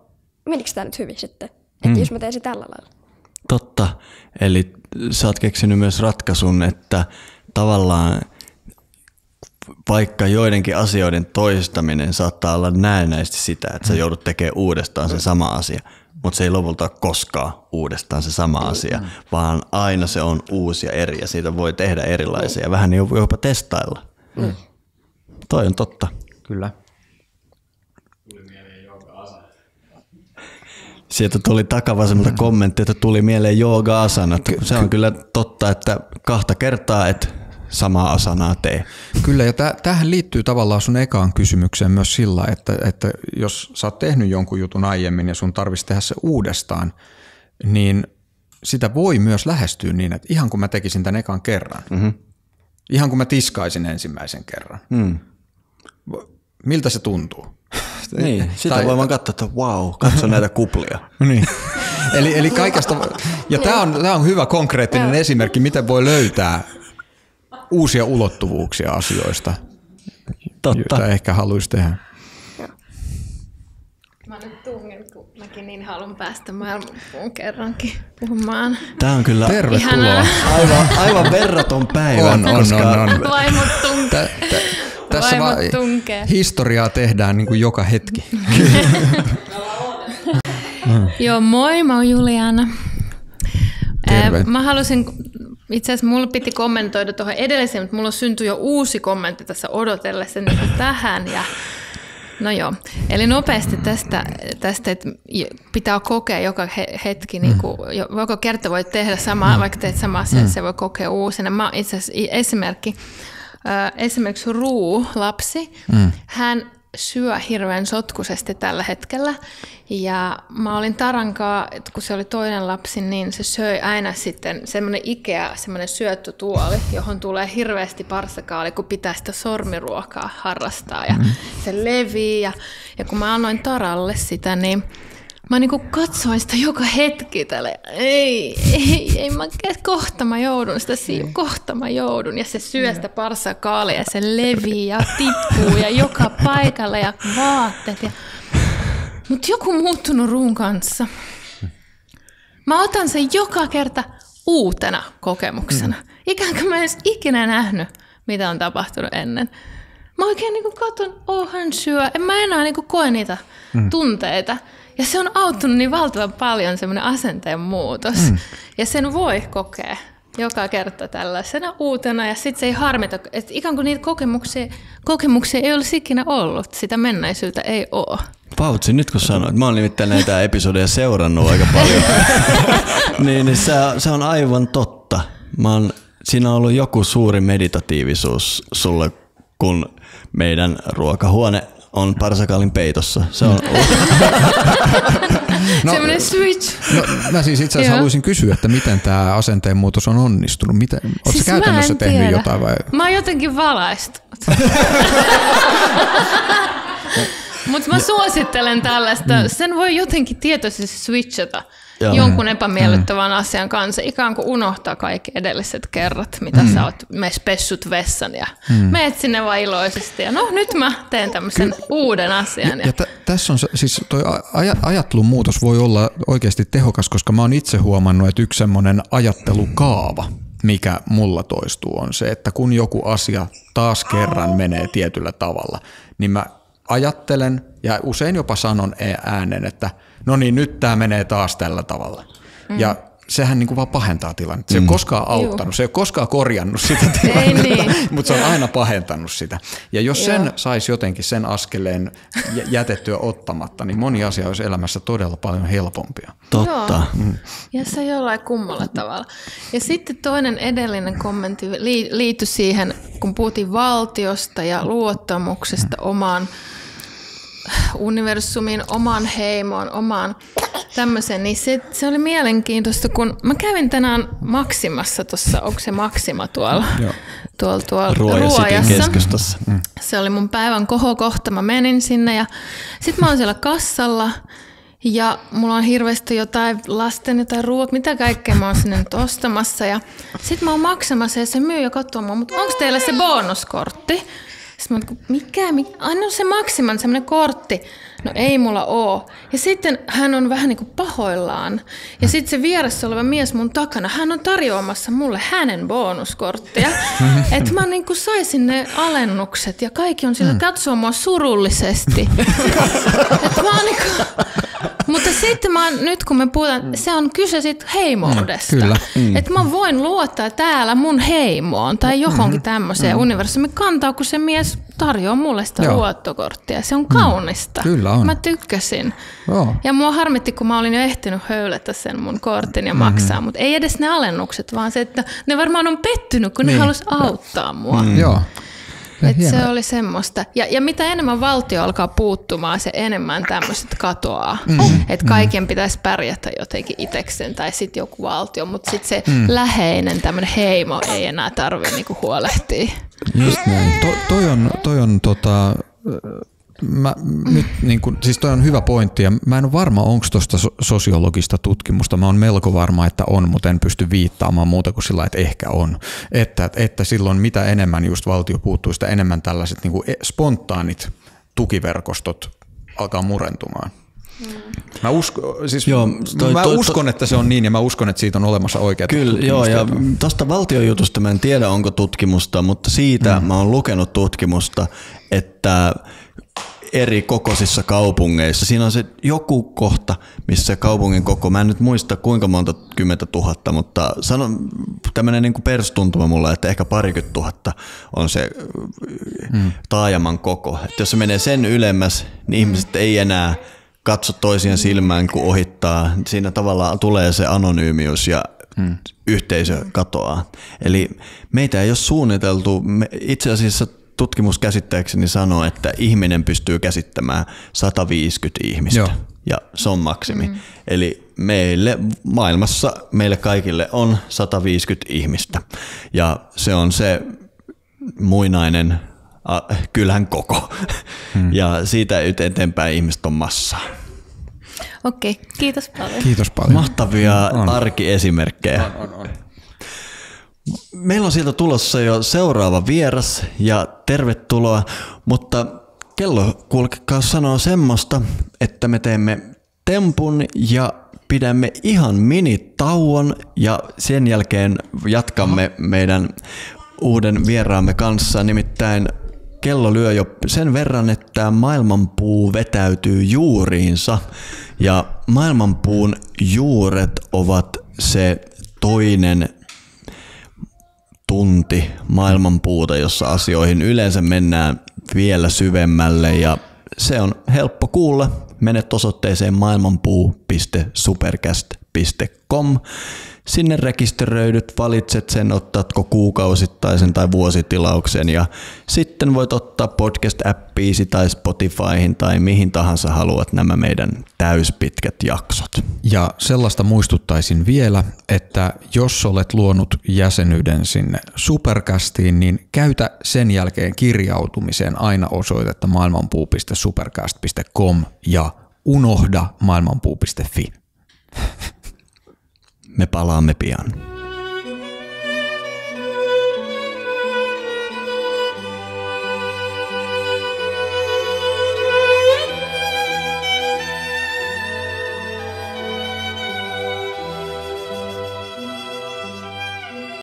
Speaker 6: menikö tää nyt hyvin sitten, että jos mä teen se tällä lailla.
Speaker 7: Totta, eli sä oot keksinyt myös ratkaisun, että tavallaan vaikka joidenkin asioiden toistaminen saattaa olla näennäisesti sitä, että sä joudut tekemään uudestaan se sama asia, mutta se ei lopulta ole koskaan uudestaan se sama asia, vaan aina se on uusi ja eri ja siitä voi tehdä erilaisia. Vähän niin voi jopa testailla. Toi on totta.
Speaker 8: Kyllä.
Speaker 7: Sieltä tuli takavasemmalta kommentti, että tuli mieleen jooga-asanat. Se on kyllä totta, että 2 kertaa et samaa asanaa tee.
Speaker 8: Kyllä, ja tähän liittyy tavallaan sun ekaan kysymykseen myös sillä, että jos sä oot tehnyt jonkun jutun aiemmin ja sun tarvitsisi tehdä se uudestaan, niin sitä voi myös lähestyä niin, että ihan kun mä tekisin tämän ekan kerran, ihan kun mä tiskaisin ensimmäisen kerran, miltä se tuntuu?
Speaker 7: Niin, sitä voi vaan katsoa, että wow, katso näitä kuplia.
Speaker 8: Niin. Eli kaikesta, ja tämä on hyvä konkreettinen esimerkki, miten voi löytää uusia ulottuvuuksia asioista, joita ehkä haluaisi tehdä.
Speaker 11: Mä nyt tungen, kun mäkin niin haluan päästä maailmanloppuun kerrankin puhumaan.
Speaker 7: Tämä on kyllä
Speaker 8: tervetuloa.
Speaker 7: Aivan verraton päivä.
Speaker 8: On.
Speaker 11: Vaimot tunkee.
Speaker 8: Tässä historiaa tehdään niin kuin joka hetki.
Speaker 11: Joo, moi, mä oon Juliana.
Speaker 8: Terve.
Speaker 11: Mä halusin, itse asiassa mulla piti kommentoida tuohon edelliseen, mutta mulla syntyi jo uusi kommentti tässä odotellessa niin tähän. Ja, no joo, eli nopeasti tästä että pitää kokea joka hetki, niin kuin, joka kerta voi tehdä samaa, vaikka teet samaa asiaa, se voi kokea uusina. Mä itse asiassa esimerkiksi Ruu, lapsi, hän syö hirveän sotkuisesti tällä hetkellä. Ja mä olin Tarankaa, että kun se oli toinen lapsi, niin se söi aina sitten semmoinen Ikea, semmoinen syöttötuoli, johon tulee hirveästi parsakaali, kun pitää sitä sormiruokaa harrastaa. Ja se levii. Ja kun mä annoin Taralle sitä, niin mä niinku katsoin sitä joka hetki tälle, ei, kohta mä joudun sitä kohta mä joudun. Ja se syö sitä parsakaalia ja se levii ja tippuu ja joka paikalla ja vaatteet. Mutta joku muuttunut ruun kanssa. Mä otan sen joka kerta uutena kokemuksena. Ikään kuin mä en edes ikinä nähnyt, mitä on tapahtunut ennen. Mä oikein niinku katson, hän syö. En mä enää niinku koe niitä tunteita. Ja se on auttanut niin valtavan paljon semmoinen asenteen muutos. Ja sen voi kokea joka kerta tällaisena uutena. Ja sitten se ei harmita, että ikään kuin niitä kokemuksia ei olisi ikinä ollut. Sitä menneisyyttä ei ole.
Speaker 7: Pautsi, nyt kun sanoit, mä oon nimittäin näitä episodeja seurannut aika paljon. niin se on aivan totta. Siinä on ollut joku suuri meditatiivisuus sulle, kun meidän ruokahuone on parsakaalin peitossa. Se on
Speaker 11: semmoinen switch.
Speaker 8: No, mä siis itse asiassa haluaisin kysyä, että miten tämä asenteen muutos on onnistunut. Oletko siis käytännössä tehnyt jotain vai?
Speaker 11: Mä oon jotenkin valaistunut. Mutta mä suosittelen tällaista. Sen voi jotenkin tietoisesti switchata jonkun epämiellyttävän asian kanssa. Ikään kuin unohtaa kaikki edelliset kerrat, mitä sä oot pessut vessan ja meet sinne vaan iloisesti. Ja no nyt mä teen tämmöisen uuden asian.
Speaker 8: Ja tässä on siis toi ajattelun muutos voi olla oikeasti tehokas, koska mä oon itse huomannut, että yksi semmoinen ajattelukaava, mikä mulla toistuu, on se, että kun joku asia taas kerran menee tietyllä tavalla, niin mä ajattelen ja usein jopa sanon äänen, että no niin, nyt tämä menee taas tällä tavalla. Ja sehän niin kuin vaan pahentaa tilannetta. Se ei ole koskaan auttanut, se ei ole koskaan korjannut sitä tilannetta, mutta se on aina pahentanut sitä. Ja jos sen saisi jotenkin sen askeleen jätettyä ottamatta, niin moni asia olisi elämässä todella paljon helpompia.
Speaker 7: Totta.
Speaker 11: Ja se jollain kummalla tavalla. Ja sitten toinen edellinen kommentti liittyi siihen, kun puhuttiin valtiosta ja luottamuksesta omaan universumiin, omaan heimoon, omaan tämmöisen, niin se oli mielenkiintoista, kun mä kävin tänään Maximassa tuossa, onko se Maxima tuolla Ruojassa.
Speaker 7: Keskustassa.
Speaker 11: Se oli mun päivän kohokohta, mä menin sinne ja sit mä oon siellä kassalla ja mulla on hirveästi jotain ruokaa, mitä kaikkea mä oon sinne nyt ostamassa ja sit mä oon maksamassa ja se myyjä katsoo mua, mutta onko teillä se bonuskortti? Sitten mä oon, aina se Maximan semmoinen kortti. No ei mulla oo. Ja sitten hän on vähän niin kuin pahoillaan. Ja sitten se vieressä oleva mies mun takana, hän on tarjoamassa mulle hänen bonuskorttia. Että mä niin kuin saisin ne alennukset ja kaikki on sillä katsoo mua surullisesti. Että mä oon niin kuin, mutta sitten nyt kun me puhutaan, se on kyse sit heimoudesta. Että mä voin luottaa täällä mun heimoon tai johonkin tämmöiseen universumiin kantaa, kun se mies tarjoaa mulle sitä luottokorttia. Se on kaunista.
Speaker 8: Kyllä on.
Speaker 11: Mä tykkäsin. Ja mua harmitti, kun mä olin jo ehtinyt höylätä sen mun kortin ja maksaa, mutta ei edes ne alennukset, vaan se, että ne varmaan on pettynyt, kun ne halus auttaa mua.
Speaker 8: Joo.
Speaker 11: Et se oli semmoista. Ja mitä enemmän valtio alkaa puuttumaan, se enemmän tämmöiset katoaa. Että kaiken pitäisi pärjätä jotenkin itsekseen tai sitten joku valtio, mutta sitten se läheinen tämmöinen heimo ei enää tarvitse niinku huolehtia.
Speaker 8: Just näin. Toi on nyt, niin kun, siis toi on hyvä pointti ja mä en ole varma, onko tuosta sosiologista tutkimusta. Mä oon melko varma, että on, mutta en pysty viittaamaan muuta kuin sillä, että ehkä on. Että silloin mitä enemmän just valtio puuttuu, sitä enemmän tällaiset niin kuin spontaanit tukiverkostot alkaa murentumaan. Mä uskon, että se on niin ja mä uskon, että siitä on olemassa oikeat tutkimusta.
Speaker 7: Kyllä, ja tuosta valtiojutusta mä en tiedä, onko tutkimusta, mutta siitä mä oon lukenut tutkimusta, että eri kokoisissa kaupungeissa. Siinä on se joku kohta, missä kaupungin koko, mä en nyt muista kuinka monta 10 000, mutta sanon tämmöinen niin kuin perstuntuma mulla, että ehkä 20 000 on se taajaman koko. Että jos se menee sen ylemmäs, niin ihmiset ei enää katso toisien silmään, kun ohittaa. Siinä tavallaan tulee se anonyymius ja yhteisö katoaa. Eli meitä ei ole suunniteltu. Itse asiassa tutkimus käsittääkseni sanoo, että ihminen pystyy käsittämään 150 ihmistä.
Speaker 8: Joo.
Speaker 7: Ja se on maksimi. Eli maailmassa meille kaikille on 150 ihmistä. Ja se on se muinainen kylän koko. Ja siitä eteenpäin ihmiset on massaa.
Speaker 11: Okei, kiitos paljon.
Speaker 8: Kiitos paljon.
Speaker 7: Mahtavia arkiesimerkkejä.
Speaker 8: On.
Speaker 7: Meillä on sieltä tulossa jo seuraava vieras ja tervetuloa, mutta kello kuulkaa sanoo semmoista, että me teemme tempun ja pidämme ihan minitauon ja sen jälkeen jatkamme meidän uuden vieraamme kanssa. Nimittäin kello lyö jo sen verran, että maailmanpuu vetäytyy juuriinsa ja maailmanpuun juuret ovat se toinen tunti maailmanpuuta, jossa asioihin yleensä mennään vielä syvemmälle ja se on helppo kuulla. Menet osoitteeseen maailmanpuu.supercast.com. Sinne rekisteröidyt, valitset sen, otatko kuukausittaisen tai vuositilauksen ja sitten voit ottaa podcast-appiisi tai Spotifyhin tai mihin tahansa haluat nämä meidän täyspitkät jaksot.
Speaker 8: Ja sellaista muistuttaisin vielä, että jos olet luonut jäsenyyden sinne Supercastiin, niin käytä sen jälkeen kirjautumiseen aina osoitetta maailmanpuu.supercast.com ja unohda maailmanpuu.fi.
Speaker 7: Me palaamme pian.